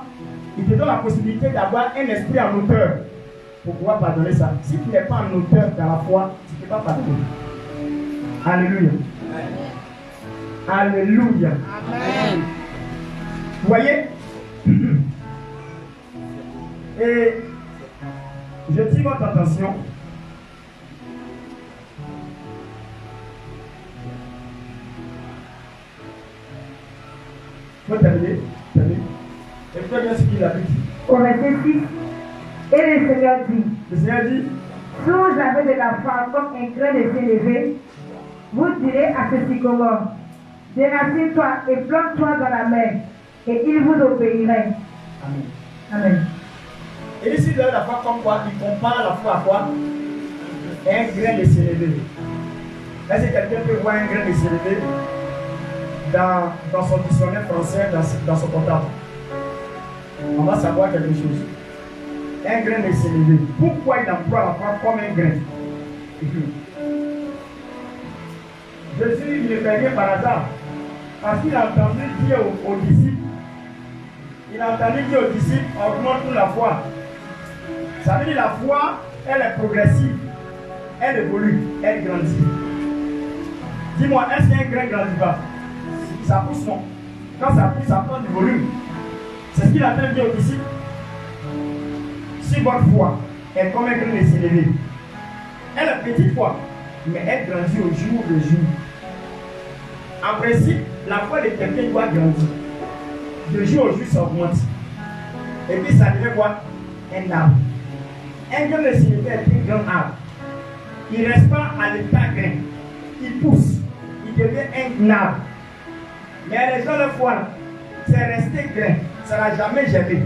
il te donne la possibilité d'avoir un esprit en hauteur pour pouvoir pardonner ça. Si tu n'es pas en hauteur dans la foi, tu ne peux pas pardonner. Alléluia. Alléluia. Amen. Vous voyez? Et je dis votre attention. Faut terminer. Écoutez bien ce qu'il a dit. Au verset 6, et le Seigneur dit, Le Seigneur dit, si vous avez de la foi comme un grain de sénévé, vous direz à ce sycomore, déracine-toi et plante-toi dans la mer, et il vous obéirait. Amen. Amen. Et ici, la foi comme quoi, il compare la foi à quoi? Un grain de sénévé. Est-ce que quelqu'un peut voir un grain de sénévé dans son dictionnaire français, dans son comptable? On va savoir quelque chose. Un grain de sénévé. Pourquoi il emploie la foi comme un grain? Jésus, il ne fait rien par hasard. Parce qu'il a entendu dire aux disciples, augmente-nous la foi. Ça veut dire la foi, elle est progressive, elle évolue, elle grandit. Dis-moi, est-ce qu'un grain grandit pas? Ça pousse, non? Quand ça pousse, ça prend du volume. C'est ce qu'il a en train de dire aux disciples. Si votre foi est comme un grain de sénévé, elle est petite foi, mais elle grandit au jour le jour. En principe, la foi de quelqu'un doit grandir. De jour au jour, ça augmente. Et puis ça devient quoi? Un arbre. Un grain de sénévé est un grand arbre. Il ne reste pas à l'état grain. Il pousse. Il devient un arbre. Mais les gens de foi, c'est resté grain. Ça n'a jamais germé.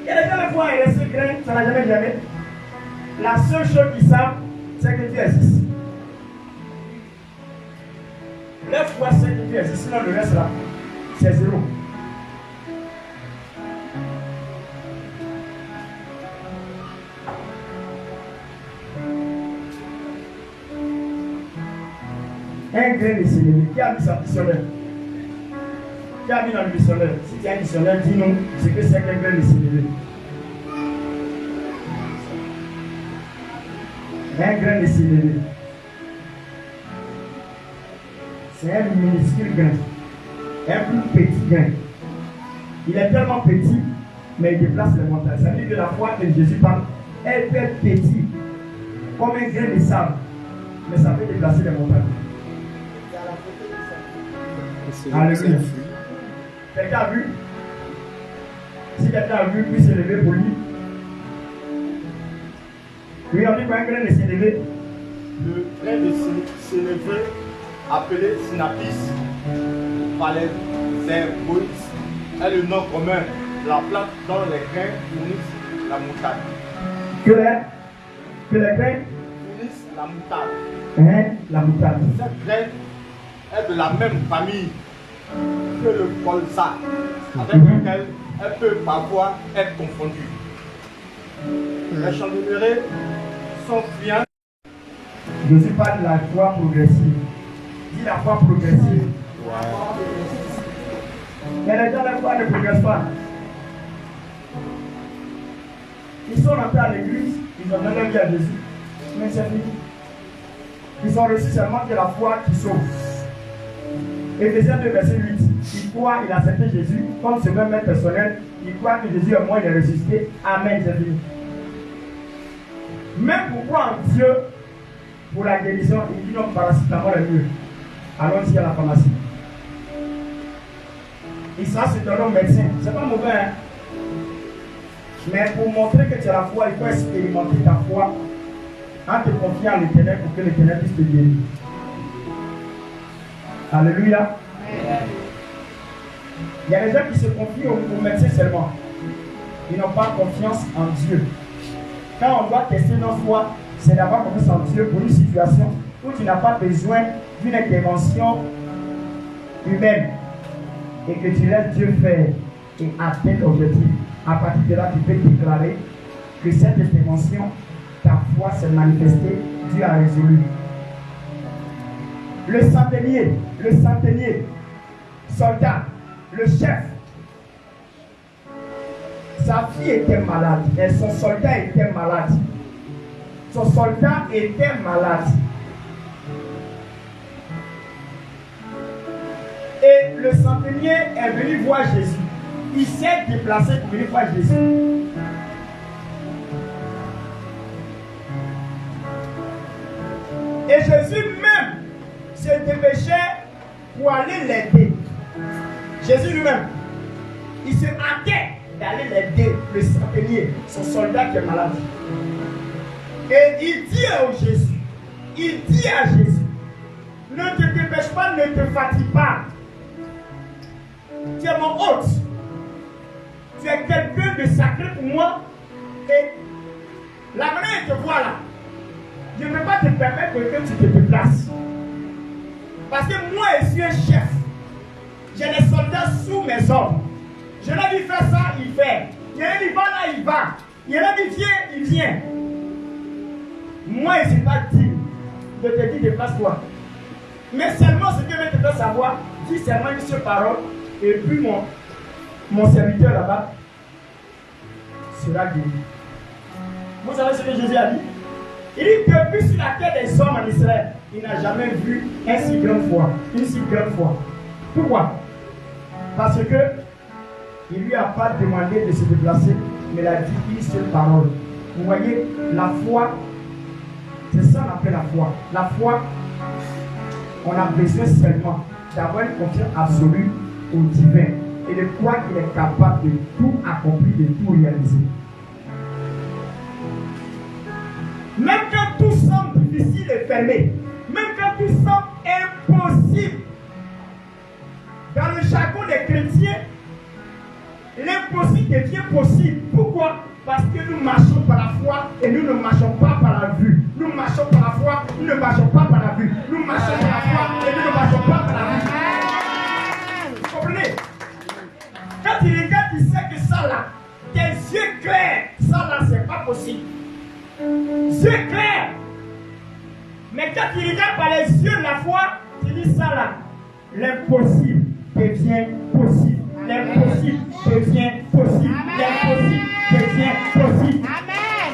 Il y a des gens de foi, il reste grain, ça n'a jamais germé. La seule chose qu'ils savent, c'est que Dieu existe. Leur foi, c'est que Dieu existe. Sinon, le reste là, c'est zéro. un grain de sénévé. Qui a mis ça missionnaire? Qui a mis dans le missionnaire? Si tu es un missionnaire, dis-nous ce que c'est qu'un grain de sénévé. Un grain de sénévé. C'est un minuscule grain. Un plus petit grain. Il est tellement petit, mais il déplace les montagnes. Ça veut dire que la foi que Jésus parle, elle peut être petite, comme un grain de sable, mais ça peut déplacer les montagnes. Alléluia. Quelqu'un a vu? Si quelqu'un a vu, puis s'est levé pour lui. Oui, on dit quoi, un grain de sénévé? Le grain de sénévé, appelé synapis par les herboïdes, est le nom commun de la plante dont les grains fournissent la moutarde. Que les grains Fournissent la moutarde. La moutarde. Cette graine est de la même famille que le colza, avec lequel elle peut parfois être confondue. Les chandeliers sont friands. Jésus parle de la foi progressive. Dis la foi progressive. Mais les gens, la foi ne progresse pas. Ils sont rentrés à l'église, ils ont donné leur vie à Jésus. Mais c'est fini. Ils ont reçu seulement que la foi qui sauve. Éphésiens 2, verset 8. Il croit, il a accepté Jésus comme ce même maître personnel. Il croit que Jésus est mort, il est ressuscité. Amen, c'est fini. Même pour croire en Dieu, pour la guérison, il dit non, paracétamol est mieux. Allons-y à la pharmacie. Et ça, c'est un homme médecin. C'est pas mauvais, hein? Mais pour montrer que tu as la foi, il faut expérimenter ta foi en te confiant à l'Éternel pour que l'Éternel puisse te guérir. Alléluia. Il y a des gens qui se confient aux médecins seulement. Ils n'ont pas confiance en Dieu. Quand on doit tester notre foi, c'est d'avoir confiance en Dieu pour une situation où tu n'as pas besoin d'une intervention humaine et que tu laisses Dieu faire et atteindre l'objectif. À partir de là, tu peux déclarer que cette intervention, ta foi s'est manifestée, Dieu a résolu. Le centenier, soldat, le chef, sa fille était malade et son soldat était malade. Son soldat était malade. Et le centenier est venu voir Jésus. Il s'est déplacé pour venir voir Jésus. Et Jésus même se dépêchait pour aller l'aider. Jésus lui-même, il se hâtait d'aller l'aider, le centenier, son soldat qui est malade. Et il dit à Jésus, ne te dépêche pas, ne te fatigue pas. Tu es mon hôte. Tu es quelqu'un de sacré pour moi. Et la manière de te voir là, je ne peux pas te permettre que tu te déplaces. Parce que moi, je suis un chef. J'ai des soldats sous mes ordres. Je leur dis faire ça, il fait. Je leur dis va là, il va. Je leur dis viens, il vient. Moi, je ne suis pas digne de te dire déplace-toi. Mais seulement ce que je te dois savoir, dis seulement une seule parole. Et puis mon serviteur là-bas sera guéri. Vous savez ce que Jésus a dit? Il dit depuis sur la terre des hommes en Israël, il n'a jamais vu une si grande foi. Pourquoi? Parce que il lui a pas demandé de se déplacer, mais il a dit une seule parole. Vous voyez, la foi, c'est ça qu'on appelle la foi. La foi, on a besoin seulement d'avoir une confiance absolue au divin et de croire qu'il est capable de tout accomplir, de tout réaliser. Même quand tout semble difficile et fermé, même quand tout semble impossible, dans le jargon des chrétiens, l'impossible devient possible. Pourquoi? Parce que nous marchons par la foi et nous ne marchons pas par la vue. Nous marchons par la foi, nous ne marchons pas par la vue. Nous marchons par la foi et nous ne marchons pas par la vue. Vous comprenez? Quand tu regardes, tu sais que ça là, tes yeux clairs, ça là, c'est pas possible. Yeux clairs. Mais quand tu regardes par les yeux de la foi, tu tu dis ça là, l'impossible devient possible. L'impossible devient possible. L'impossible devient possible. Amen.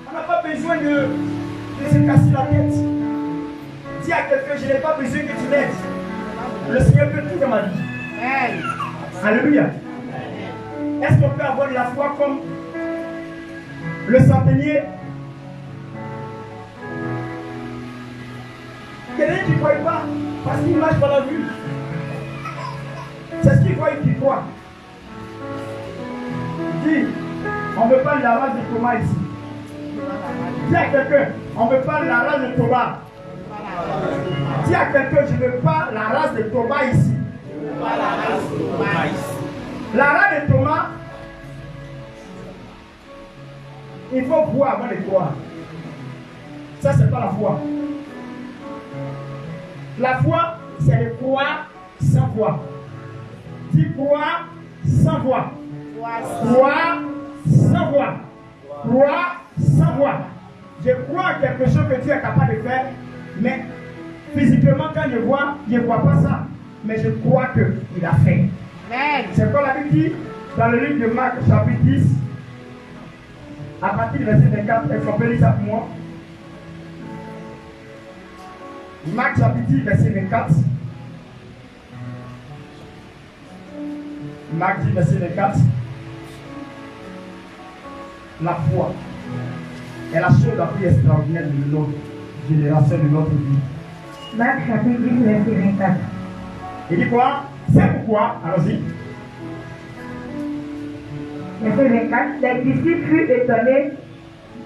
On n'a pas besoin de se casser la tête. Dis à quelqu'un, je n'ai pas besoin que tu m'aides. Le Seigneur peut tout dans ma vie. Amen. Alléluia. Est-ce qu'on peut avoir de la foi comme le centenier? Quelqu'un qui ne croit pas parce qu'il marche par la vue. C'est ce qu'il croit et qu'il croit. Dis, on ne veut pas la race de Thomas ici. Dis à quelqu'un, on ne veut pas la race de Thomas. Dis à quelqu'un, je ne veux pas la race de Thomas ici. La race de Thomas, il faut voir avant de croire. Ça, c'est pas la foi. La foi, c'est de croire sans foi. Dis croire sans foi. Croire sans foi. Croire sans foi. Je crois en quelque chose que Dieu est capable de faire, mais physiquement, quand je ne vois pas ça. Mais je crois qu'il a fait. C'est quoi la Bible dit dans le livre de Marc, chapitre 10, à partir du verset 24. Est-ce qu'on peut lire ça pour moi? Marc, chapitre 10, verset 24. Marc 10, verset 24. La foi est la chose la plus extraordinaire de notre génération, de notre vie. Marc chapitre 10, verset 24. Il dit quoi? C'est pourquoi, allons-y. Verset 24. Les disciples furent étonnés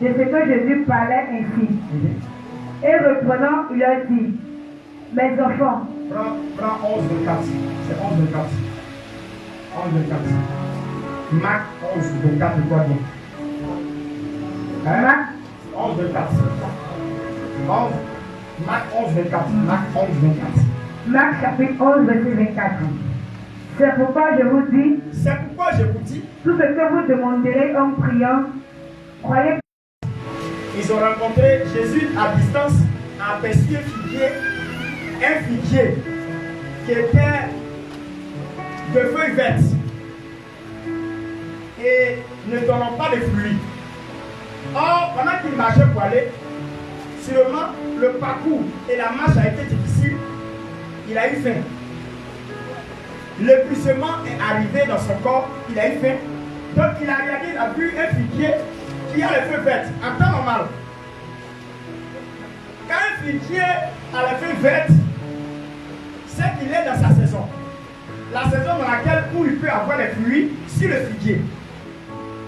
de ce que Jésus parlait ainsi. Et reprenant, il leur dit, mes enfants. Prends 11, 24. C'est 11, 24. 11, 24. Marc 11, 24, de quoi donc? Marc 11, 24. 11. Marc 11, 24. Marc 11, 24. Marc chapitre 11, verset 24. C'est pourquoi je vous dis, tout ce que vous demanderez en priant, croyez. Ils ont rencontré Jésus à distance, aperçu un figuier qui était de feuilles vertes et ne donnant pas de fruits. Or, pendant qu'il marchait pour aller, sûrement le parcours et la marche a été difficile. Il a eu faim. L'épuisement est arrivé dans son corps. Il a eu faim. Donc il a regardé, il a vu un figuier qui a les feuilles vertes en temps normal. Quand un figuier a les feuilles vertes, c'est qu'il est dans sa saison. La saison dans laquelle où il peut avoir les fruits sur le figuier.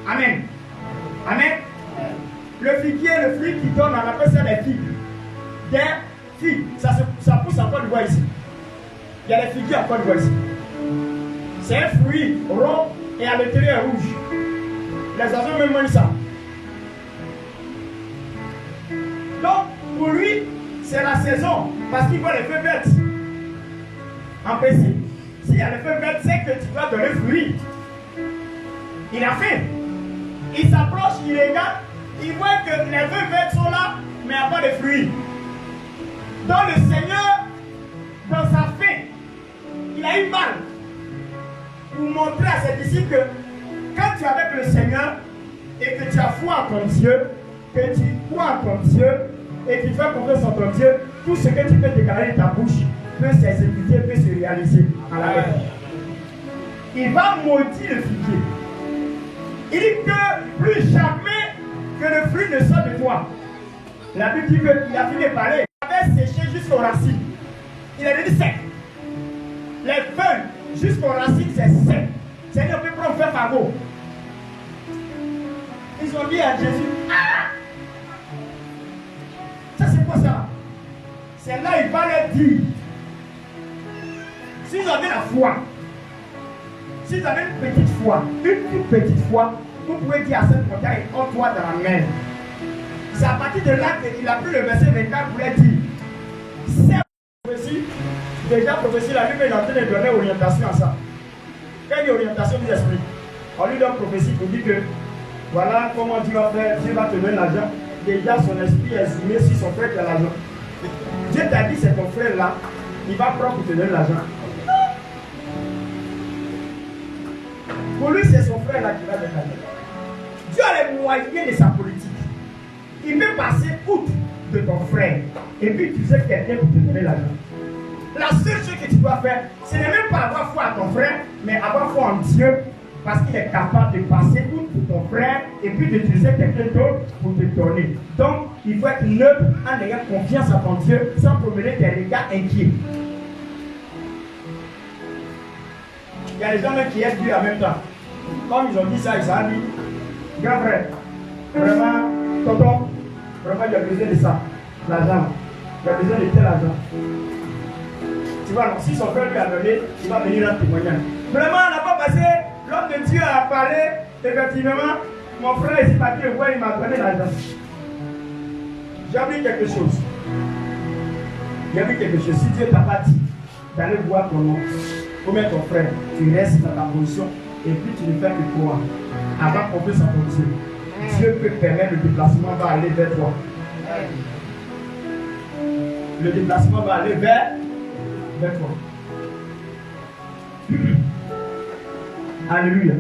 Amen. Amen. Le figuier, le fruit qui donne, on appelle ça des figues. Des figues. Ça pousse en Côte d'Ivoire ici. Il y a des figuiers en Côte d'Ivoire ici. C'est un fruit rond et à l'intérieur rouge. Les oiseaux même mangent ça. Donc, pour lui, c'est la saison. Parce qu'il voit les feuilles vertes. En principe, s'il y a les feuilles vertes, c'est que tu dois donner fruit. Il a faim. Il s'approche, il regarde, il voit que les feuilles vertes sont là, mais il n'y a pas de fruits. Donc le Seigneur, dans sa faim, il a eu mal pour montrer à ses disciples que quand tu es avec le Seigneur et que tu as foi en ton Dieu, que tu crois en ton Dieu et que tu fais confiance en ton Dieu, tout ce que tu peux déclarer de ta bouche peut s'exécuter, peut se réaliser à la lettre. Il va maudire le figuier. Il dit que plus jamais que le fruit ne sort de toi. La Bible dit qu'il a fini de parler. Il avait séché jusqu'aux racines. Il a devenu sec. Les feuilles jusqu'aux racines, c'est sec. C'est-à-dire qu'on peut prendre faire fardeau. Ils ont dit à Jésus, ah! Ça c'est quoi ça? C'est là il va leur dire, si vous avez la foi, si vous avez une petite foi, une toute petite foi, vous pouvez dire à cette montagne, ôte-toi dans la mer. C'est à partir de là qu'il a pris le verset 24 pour leur dire, c'est prophétie, déjà prophétie, la Bible est en train de donner orientation à ça. Quand il y a orientation des esprits, on lui donne prophétie pour dire que voilà comment Dieu va faire, Dieu va te donner l'argent. Déjà son esprit est zoomé sur son frère qui a l'argent. Dieu t'a dit c'est ton frère là, il va prendre pour te donner l'argent. Pour lui, c'est son frère là qui va te donner. Dieu a les moyens de sa politique. Il peut passer outre de ton frère et puis tu sais quelqu'un pour te donner l'argent. La seule chose que tu dois faire, ce n'est même pas avoir foi à ton frère, mais avoir foi en Dieu, parce qu'il est capable de passer outre pour ton frère et puis d'utiliser quelqu'un d'autre pour te donner. Donc, il faut être neutre en ayant confiance à ton Dieu sans promener des regards inquiets. Il y a des gens qui aident Dieu en même temps. Comme ils ont dit ça, ils ont dit, grand frère, vraiment, tonton, vraiment, il a besoin de ça, l'argent. Il a besoin de tel argent. Tu vois, si son frère lui a donné, il va venir en témoignage. Vraiment, on n'a pas passé, l'homme de Dieu a parlé, effectivement, mon frère ici, parti le voir, il m'a donné l'argent. J'ai appris quelque chose. J'ai appris quelque chose. Si Dieu t'a pas dit d'aller voir ton oncle, ou même ton frère, tu restes dans ta position et puis tu ne fais que croire. Avant qu'on puisse ton Dieu. Dieu peut permettre le déplacement va aller vers toi. Le déplacement va aller vers toi. Alléluia.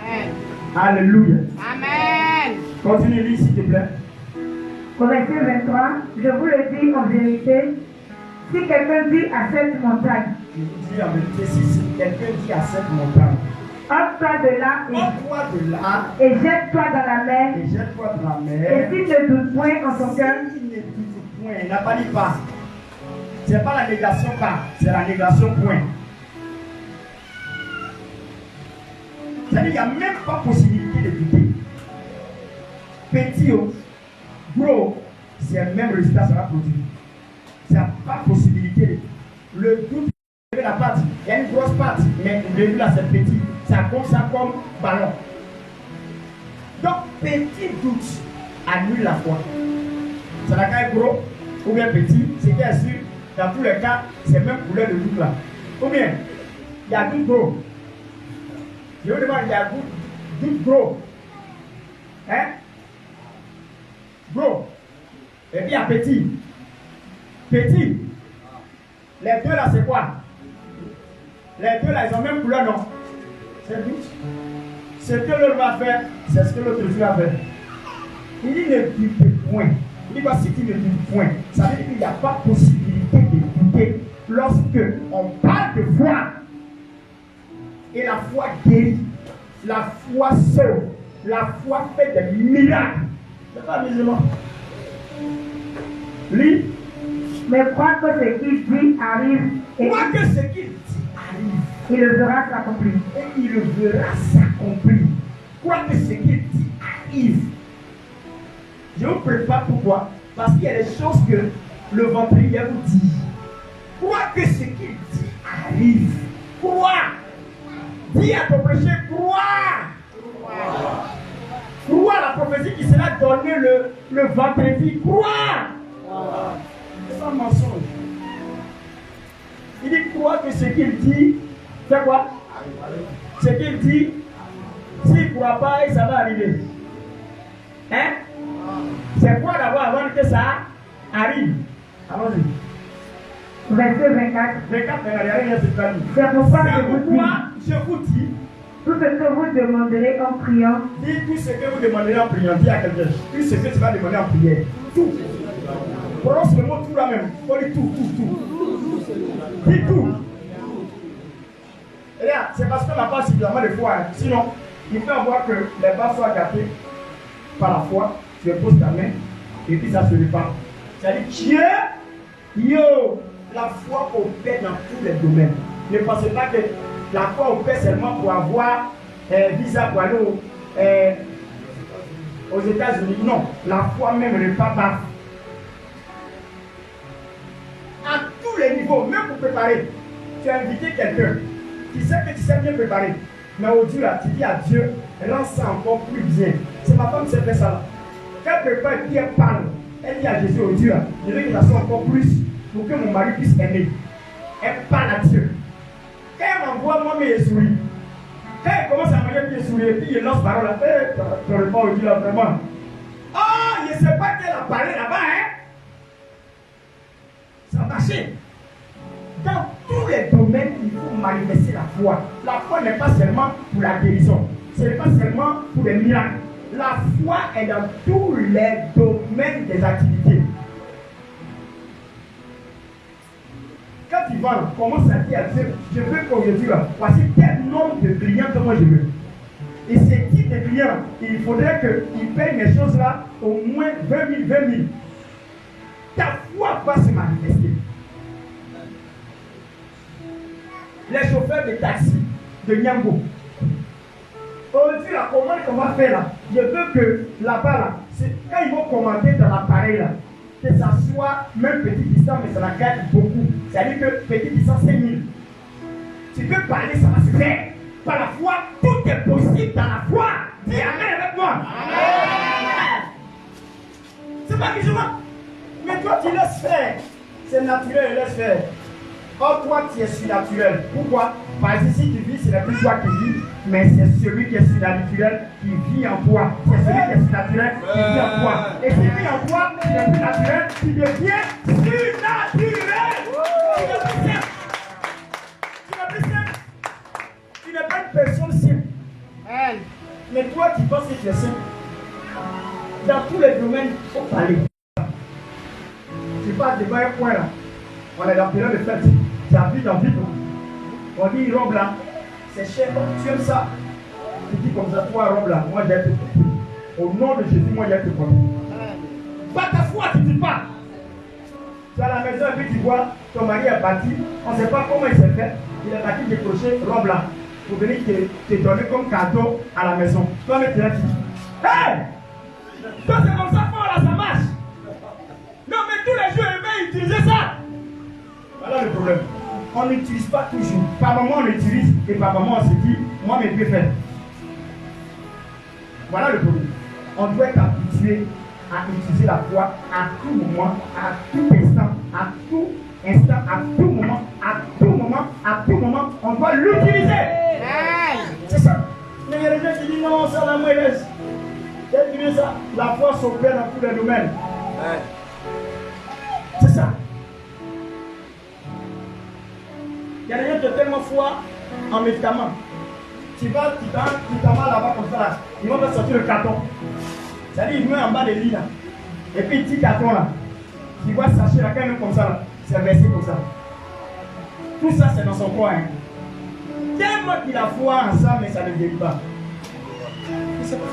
Amen. Alléluia. Amen. Continue, lis s'il te plaît. Au verset 23, je vous le dis en vérité, si quelqu'un dit à cette montagne, Je vous dis en vérité, si quelqu'un dit à cette montagne, ôte-toi de là ôte-toi de là et jette-toi dans la mer, et jette-toi dans la et mer. s'il ne doute point en son cœur, S'il ne doute point, il n'a pas dit pas. Ce n'est pas la négation pas, c'est la négation point. C'est-à-dire qu'il n'y a même pas possibilité de douter. Petit ou gros, c'est le même résultat, ça va produire. Il n'y a pas possibilité. Le doute, la partie, il y a une grosse partie, mais le début là c'est petit. Ça compte ça comme ballon. Donc, petit doute annule la foi. Ça n'a qu'à être gros ou bien petit, c'est bien sûr, dans tous les cas, c'est même couleur de doute là. Ou bien, il y a doute gros. Je vous demande, il y a doute gros. Hein? Gros. Et puis il y a petit. Petit. Les deux là, c'est quoi? Les deux là, ils ont même couleur, non? C'est doute. Ce que l'autre va faire, c'est ce que l'autre va faire. Il dit ne doute point. Il dit quoi, c'est qu'il ne doute point. Ça veut dire qu'il n'y a pas possibilité de douter lorsque on parle de foi. Et la foi guérit. La foi sauve. La foi fait des miracles. C'est pas musulman. Lis. mais crois que ce qu'il dit arrive, et Crois que ce qu'il dit arrive. il le verra s'accomplir. Et il le verra s'accomplir. Crois que ce qu'il dit arrive. Je vous prépare pourquoi? Parce qu'il y a des choses que le ventrier vous dit. Crois que ce qu'il dit arrive. Crois. Dis à ton péché, crois. Crois la prophétie qui sera donnée le vendredi. Crois. C'est pas un mensonge. Il dit crois que ce qu'il dit, fait quoi? Ce qu'il dit, s'il ne croit pas, ça va arriver. Hein? C'est quoi d'abord avant que ça arrive? Allons-y. Verset 24. 24, regardez, C'est pourquoi je vous dis, tout ce que vous demanderez en priant, dis tout ce que vous demanderez en priant. Dis à quelqu'un, tout ce que tu vas demander en prière. Tout. Prononce le mot tout là même. Il faut dire tout. Dis tout. Et là, c'est parce qu'on n'a pas suffisamment de foi. Hein. Sinon, il faut avoir que les bas soient gâtés par la foi. Tu poses ta main et puis ça se répand. C'est-à-dire, Dieu, la foi opère dans tous les domaines. Ne pensez pas que la foi opère seulement pour avoir visa pour aller aux États-Unis. Non, la foi même ne pas bas. À tous les niveaux, même pour préparer. Tu as invité quelqu'un qui sait que tu sais bien préparer. Mais au Dieu, là, tu dis à Dieu, rends ça encore plus bien. C'est ma femme qui s'est fait ça là. Quand elle prépare et puis elle parle, elle dit à Jésus, au Dieu, je veux qu'il la soit encore plus pour que mon mari puisse aimer. Elle parle à Dieu. Quand elle m'envoie, moi, mais elle sourit. Quand elle commence à manger, puis elle sourit, et puis elle lance parole, elle fait, tu réponds au Dieu là, vraiment. Oh, je ne sais pas qu'elle a parlé là-bas, hein. manifester la foi. La foi n'est pas seulement pour la guérison. Ce n'est pas seulement pour les miracles. La foi est dans tous les domaines des activités. Quand tu vas, commence à dire à Dieu, je veux qu'aujourd'hui, voici tel nombre de clients que moi je veux. Et ces types de clients, il faudrait qu'ils payent mes choses-là au moins 20 000, 20 000. Ta foi va se manifester. Les chauffeurs de taxi, de Nyambo. Aujourd'hui, la commande qu'on va faire là, je veux que là-bas, là, quand ils vont commander dans l'appareil là, que ça soit même petite distance, mais ça la gagne beaucoup. C'est-à-dire que petite distance, 5 000. Tu peux parler, ça va se faire. Par la foi, tout est possible dans la foi. Dis Amen avec moi. Amen. C'est pas musulman. Mais toi, tu laisses faire. C'est naturel, laisse faire. Or, toi, tu es surnaturel. Pourquoi? Parce que si tu vis, ce n'est plus toi qui vis, mais c'est celui qui est surnaturel qui vit en toi. C'est celui qui est surnaturel qui vit en toi. Et qui vit en toi, qui n'est plus naturel, qui devient surnaturel. Tu n'es plus simple. Tu n'es plus simple. Tu n'es pas une personne simple. Mais toi, tu penses que tu es simple. Dans tous les domaines, il faut parler. Tu passes devant un point là. On est dans la période de fête. Tu habites dans vite. On dit une robe là, c'est cher. Tu aimes ça? Tu dis comme ça, toi, robe là, moi j'ai été compris. Au nom de Jésus, moi j'ai été compris. Pas ta foi, tu dis pas. Tu es à la maison et puis tu vois, ton mari est parti. On ne sait pas comment il s'est fait. Il est parti décrocher robe là pour venir te donner comme cadeau à la maison. Toi, mais tu as dit, hey! Toi, c'est comme ça, là, ça marche. Non, mais tous les jours, il va utiliser ça. Voilà le problème. On n'utilise pas toujours. Par moment, on utilise et par moment, on se dit, moi, mes pieds faits. Voilà le problème. On doit être habitué à utiliser la foi à tout moment, à tout instant, à tout instant, à tout moment, à tout moment, à tout moment. On doit l'utiliser. C'est ça. Mais il y a des gens qui disent non, ça la mauvaise. C'est ça. La foi s'opère dans tous les domaines. C'est ça. Il y a des gens qui ont tellement foi en médicaments. Tu vas, tu prends un médicament là-bas comme ça, là. Ils vont te sortir le carton. C'est-à-dire, ils mettent en bas des lits là. Et puis, petit carton là. Tu vois, sachet là, quand il met comme ça là, c'est versé comme ça. Tout ça, c'est dans son coin. Hein. Tellement qu'il a foi en ça, mais ça ne guérit pas. C'est pas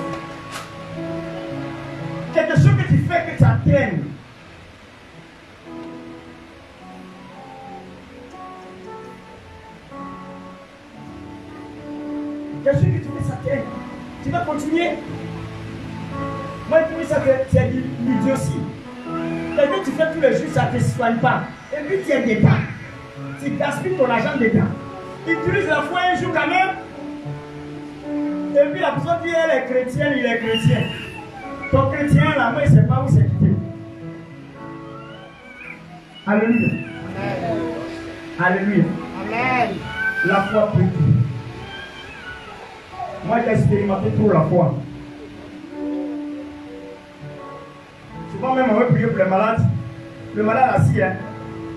quelque chose que tu fais que ça traîne. Quelque chose que tu fais ça traîne. Tu vas continuer. Moi, je trouve ça que c'est l'idiotie. Parce que tu fais tous les jours, ça ne te soigne pas. Et puis tu es dedans. Tu gaspilles ton argent dedans. Tu utilises la foi un jour quand même. Et puis la personne dit elle est chrétienne, il est chrétien. Ton chrétien là, moi, il ne sait pas où c'est quitté. Alléluia. Amen. Alléluia. Amen. La foi peut tout. Moi, j'ai expérimenté trop la foi. Souvent même, on veut prier pour les malades. Le malade assis, hein.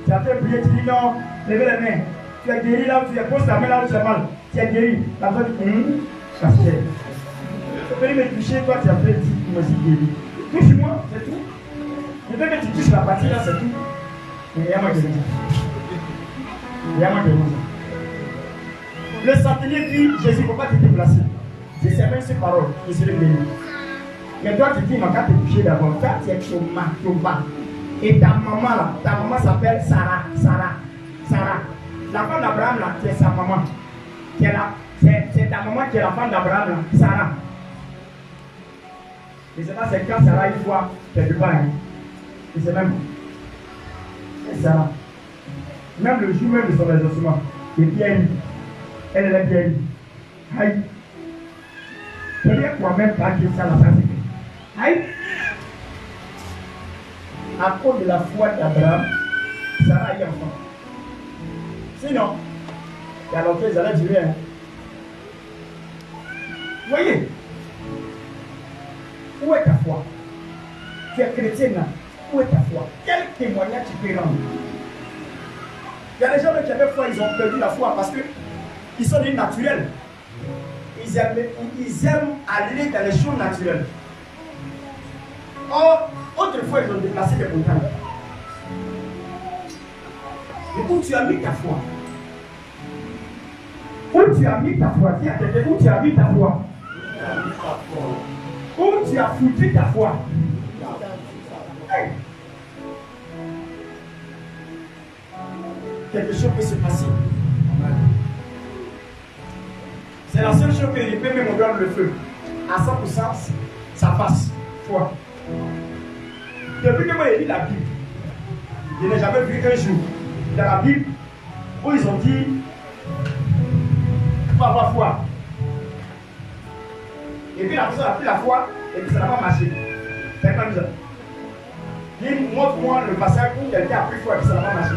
Tu as fait prier, tu dis non, levez les mains. Tu es guéri là où tu es, pose ta main là où tu as mal. Tu es guéri. La personne dit, pasteur. Tu peux venir me toucher, toi tu as fait, tu me dis guéri. Touche-moi, c'est tout. Je veux que tu touches la partie là, c'est tout. Mais il y a moi qui dis ça. Il y a moi qui dis ça. Le centenier dit, Jésus, il ne faut pas te déplacer. Je sais même ces paroles, je serai béni. Mais toi, tu dis, ma carte est touchée d'abord. Toi, tu es Thomas. Et ta maman là, ta maman s'appelle Sarah. La femme d'Abraham là, c'est sa maman. C'est ta maman qui est la femme d'Abraham là, Sarah. Je ne sais pas, c'est quand Sarah une fois quelque part. Hein. Je ne sais même pas. C'est Sarah. Même le jour même de son exaucement, et Pierre, elle est Pierre. Aïe. C'est-à-dire quoi même pas que ça la face. Aïe. À cause de la foi d'Abraham, Sarah est enfant. Sinon, il y a longtemps, ils allaient durer. Hein. Voyez, où est ta foi? Tu es chrétien là. Où est ta foi? Quel témoignage tu peux rendre? Il y a des gens qui avaient foi, ils ont perdu la foi parce que Ils sont des naturels. Ils aiment aller dans les choses naturelles. Or, autrefois, ils ont déplacé des montagnes. Mais où tu as mis ta foi? Où tu as mis ta foi? Dis à quelqu'un, où tu as mis ta foi? Où tu as foutu ta foi? Hey. Quelque chose peut se passer. C'est la seule chose que je peux me montrer dans le feu. À 100%, ça passe. Foi. Depuis que moi j'ai lu la Bible, je n'ai jamais vu un jour dans la Bible où ils ont dit il faut avoir foi. Et puis la personne a pris la foi et puis ça n'a pas marché. C'est comme ça. Dis, montre-moi le passage où quelqu'un a pris foi et puis ça n'a pas marché.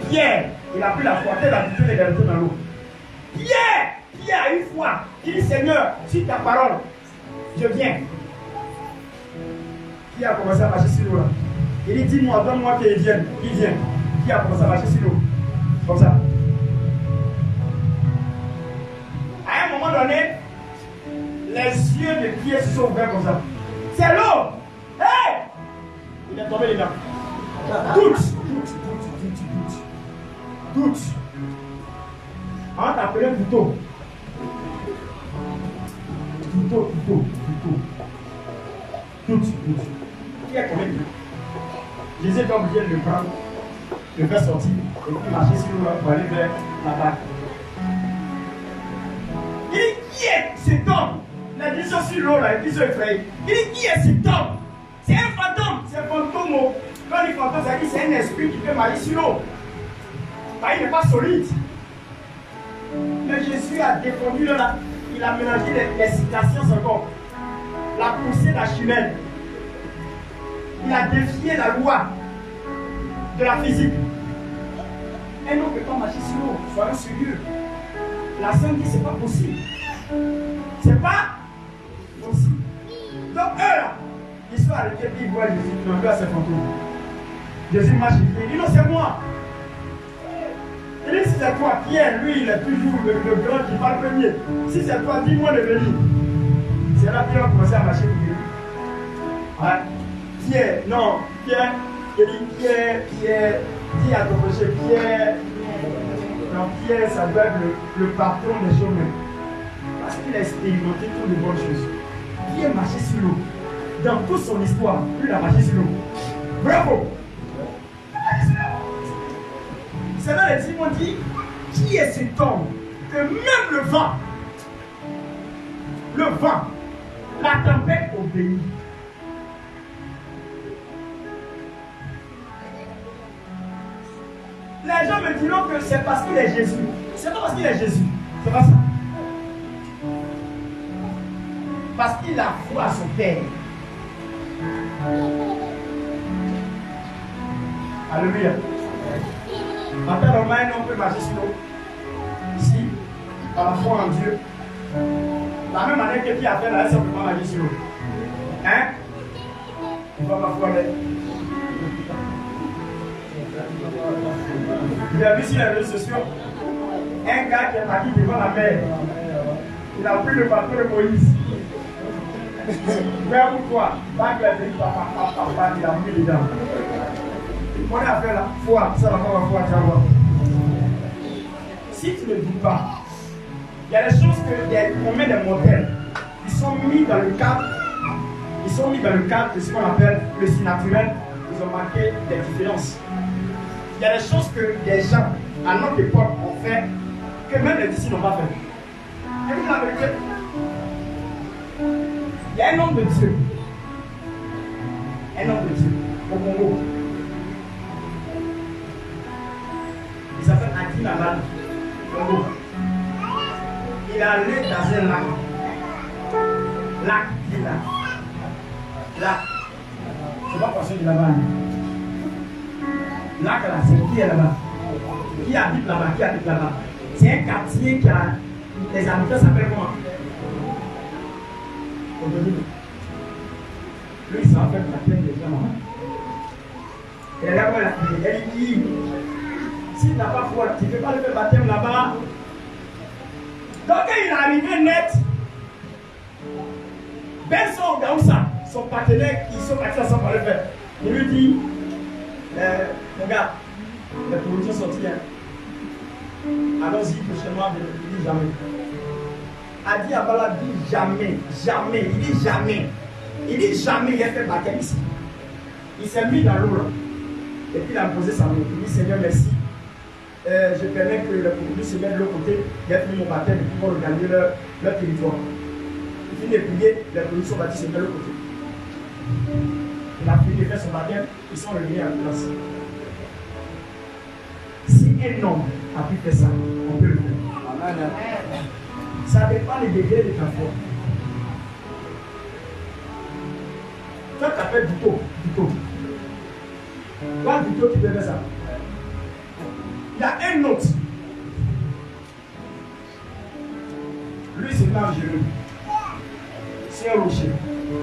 Pierre, il a pris la foi, telle habitude et vérité dans l'eau. Pierre a eu foi. Il dit Seigneur, sur ta parole, je viens. Qui a commencé à marcher sur l'eau là? Il dit dis-moi, donne-moi qu'il vienne. Il vient. Qui a commencé à marcher sur l'eau? Comme ça. À un moment donné, les yeux de Pierre se sont ouverts comme ça. C'est l'eau! Hey! Il est tombé dedans. Doute. On va t'appeler couteau. Doute. Qui est combien de temps? Jésus est obligé de le prendre, de le faire sortir, et puis marcher sur l'eau pour aller vers la barque. Il dit qui est cet homme? Il a dit ça sur l'eau là, et puis ils sont effrayés. Il dit qui est cet homme? C'est un fantôme, c'est un fantôme. Quand il dit fantôme, ça dit c'est un esprit qui peut marcher sur l'eau. Il n'est pas solide. Mais Jésus a défendu là, il a mélangé les citations encore. La poussée d'Archimède. Il a défié la loi de la physique. Un homme ne peut pas marcher sur l'eau, soyons sérieux. La Sainte dit c'est pas possible. C'est pas possible. Donc eux là, ils sont arrêtés et ils voient Jésus, ils n'ont plus à ses fantômes. Jésus marche, il dit non c'est moi. Il dit si c'est toi, Pierre, lui il est toujours le grand qui parle premier. Si c'est toi, dis-moi de venir. C'est là Pierre a commencé à marcher pour lui. Ouais. Pierre, il dit Pierre, dis à ton péché, Pierre. Non, Pierre, ça doit être le patron des choses même. Parce qu'il a expérimenté toutes les bonnes choses. Pierre marchait sur l'eau. Dans toute son histoire, lui il a marché sur l'eau. Bravo! C'est là les Simon dit, qui est cet homme que même le vent, la tempête obéit. Les gens me diront que c'est parce qu'il est Jésus. C'est pas parce qu'il est Jésus. C'est pas ça. Parce qu'il a foi à son Père. Alléluia. En temps normal, on peut marcher sur l'eau. Ici, par la foi en Dieu. La même année que Pierre a fait là, ça ne peut pas marcher sur l'eau. Hein? Il va pas foi là. Vous avez vu sur les réseaux sociaux un gars qui est parti devant la mer. Il a pris le bateau de Moïse. Frère ou quoi? Pas que la vie, papa, il a mis dedans. On a fait la foi, ça va pas la foi, tu vas voir. Si tu ne doutes pas, il y a des choses qu'on met des modèles. Ils sont mis dans le cadre de ce qu'on appelle le surnaturel. Ils ont marqué des différences. Il y a des choses que des gens à notre époque ont fait que même les disciples n'ont pas fait. Et vous la vérité, il y a un homme de Dieu au Congo. Il s'appelle Adi Laval, Congo. Il est allé dans un lac. Lac. Je ne sais pas passer de là-bas. Lac là, c'est qui est là-bas? Qui habite là-bas? C'est un quartier qui a. Les habitants s'appellent comment? Lui, il s'en fait la tête des gens. Et là, elle dit S'il n'a pas foi, tu ne peux pas le faire baptême là-bas. Donc quand il est arrivé net, Benson Gaoussa, son partenaire, ils sont partis ensemble pour le faire. Il lui dit, mon gars, les productions sont sorties. Allons-y prochainement, il dit jamais. Adi Abala dit jamais, jamais, il dit jamais. Il dit jamais, il a fait baptême ici. Il s'est mis dans l'eau là. Et puis il a posé sa main. Il dit Seigneur, merci. Je permets que les produits se mettent de l'autre côté. Il a fini mon baptême et puis pour regagner leur territoire. Il finit de prier, les produits sont bâtis, se mettent de l'autre côté. Il a fini de faire son baptême, ils sont revenus en place. Si un homme a pu faire ça, on peut le faire. Amen. Ça dépend du degré de ta foi. Toi, tu appelles Duto. Toi, Duto, tu peux faire ça. Il y a un autre. Lui, c'est dangereux. C'est un rocher.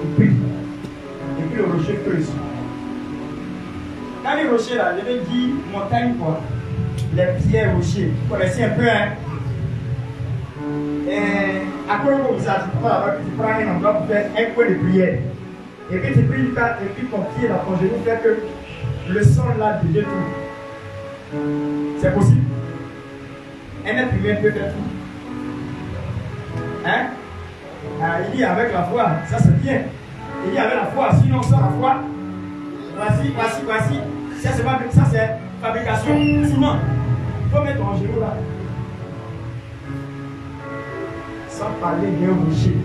Il prie. Et puis le rocher creuse. Quand les rochers là, je vais dire montagne quoi. Les pierres rochers. Vous connaissez un peu, hein? Et à quoi vous vous là-bas, tu prends un endroit pour faire un coin de prière. Et puis tu pries une carte, et puis ton pied là, ton genou fait que le sang là devient tout. C'est possible. Un être humain peut faire tout. Hein? Il dit avec la foi, ça c'est bien. Il dit avec la foi, sinon sans la foi, voici. Ça c'est fabrication. Sinon, il faut mettre ton genou là. Sans parler d'un rocher.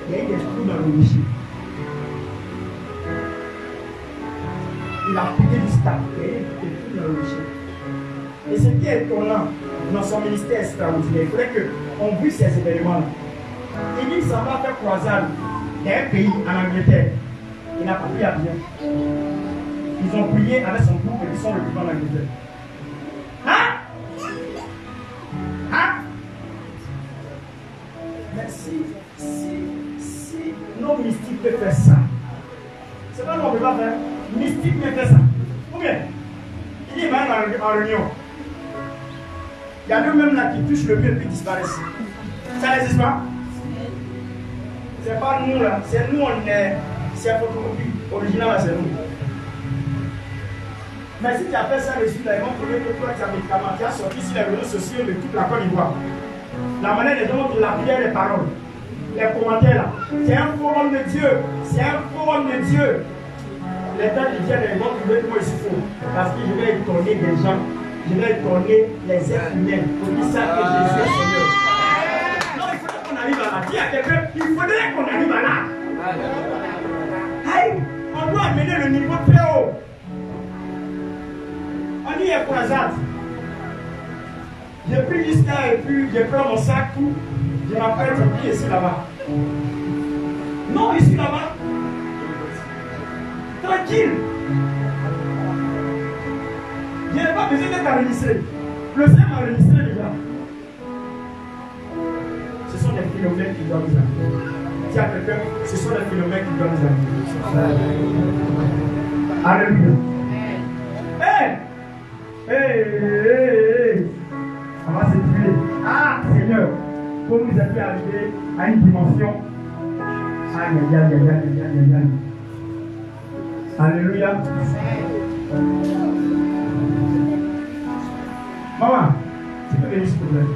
Il y a eu des trous dans le rocher. Il a piqué du stade. Il y a eu des trous dans le rocher. Et ce qui est étonnant dans son ministère extraordinaire, il faudrait qu'on vit ces événements-là. Il dit qu'il s'en va faire croisade dans un pays en Angleterre. Il n'a pas pris à bien. Ils ont prié avec son groupe et ils sont revenus en Angleterre. Mais si nos mystiques peuvent faire ça, c'est pas nous on ne peut pas faire. Mystique peut faire ça. Ou bien, il est même en réunion. Il y a deux-mêmes là qui touchent le mur et puis disparaissent. Ça n'existe pas. C'est pas nous là, c'est nous on est. C'est un photocopie. Original c'est nous. Mais si tu as fait ça reçu là, ils vont trouver que toi tu as médicament, tu as sorti sur les réseaux sociaux de toute la Côte d'Ivoire. La manière des gens de la prière des paroles, les commentaires là, c'est un forum de Dieu. C'est un forum de Dieu. Les temps qui viennent, ils vont trouver comment il faut. Parce que je vais étonner des gens, je vais étonner les êtres humains pour dire ça que Jésus est Seigneur. Non, il faudrait qu'on arrive à là. Dis à quelqu'un, il faudrait qu'on arrive à là. Aïe, on doit amener le niveau très haut. On y est croisade. J'ai pris jusqu'à et puis j'ai pris mon sac, tout. Je m'appelle, j'ai pris ici là-bas. Non, ici là-bas. Tranquille. Je n'ai pas besoin d'être enregistré. Le Seigneur m'a enregistré déjà. Ce sont des phénomènes qui doivent nous amener. Dis à quelqu'un, ce sont des phénomènes qui doivent nous amener. Alléluia. Hey. On va se tuer. Ah, Seigneur, comme vous êtes arrivé à une dimension. Aïe. Alléluia. Maman, tu peux venir s'il te plaît.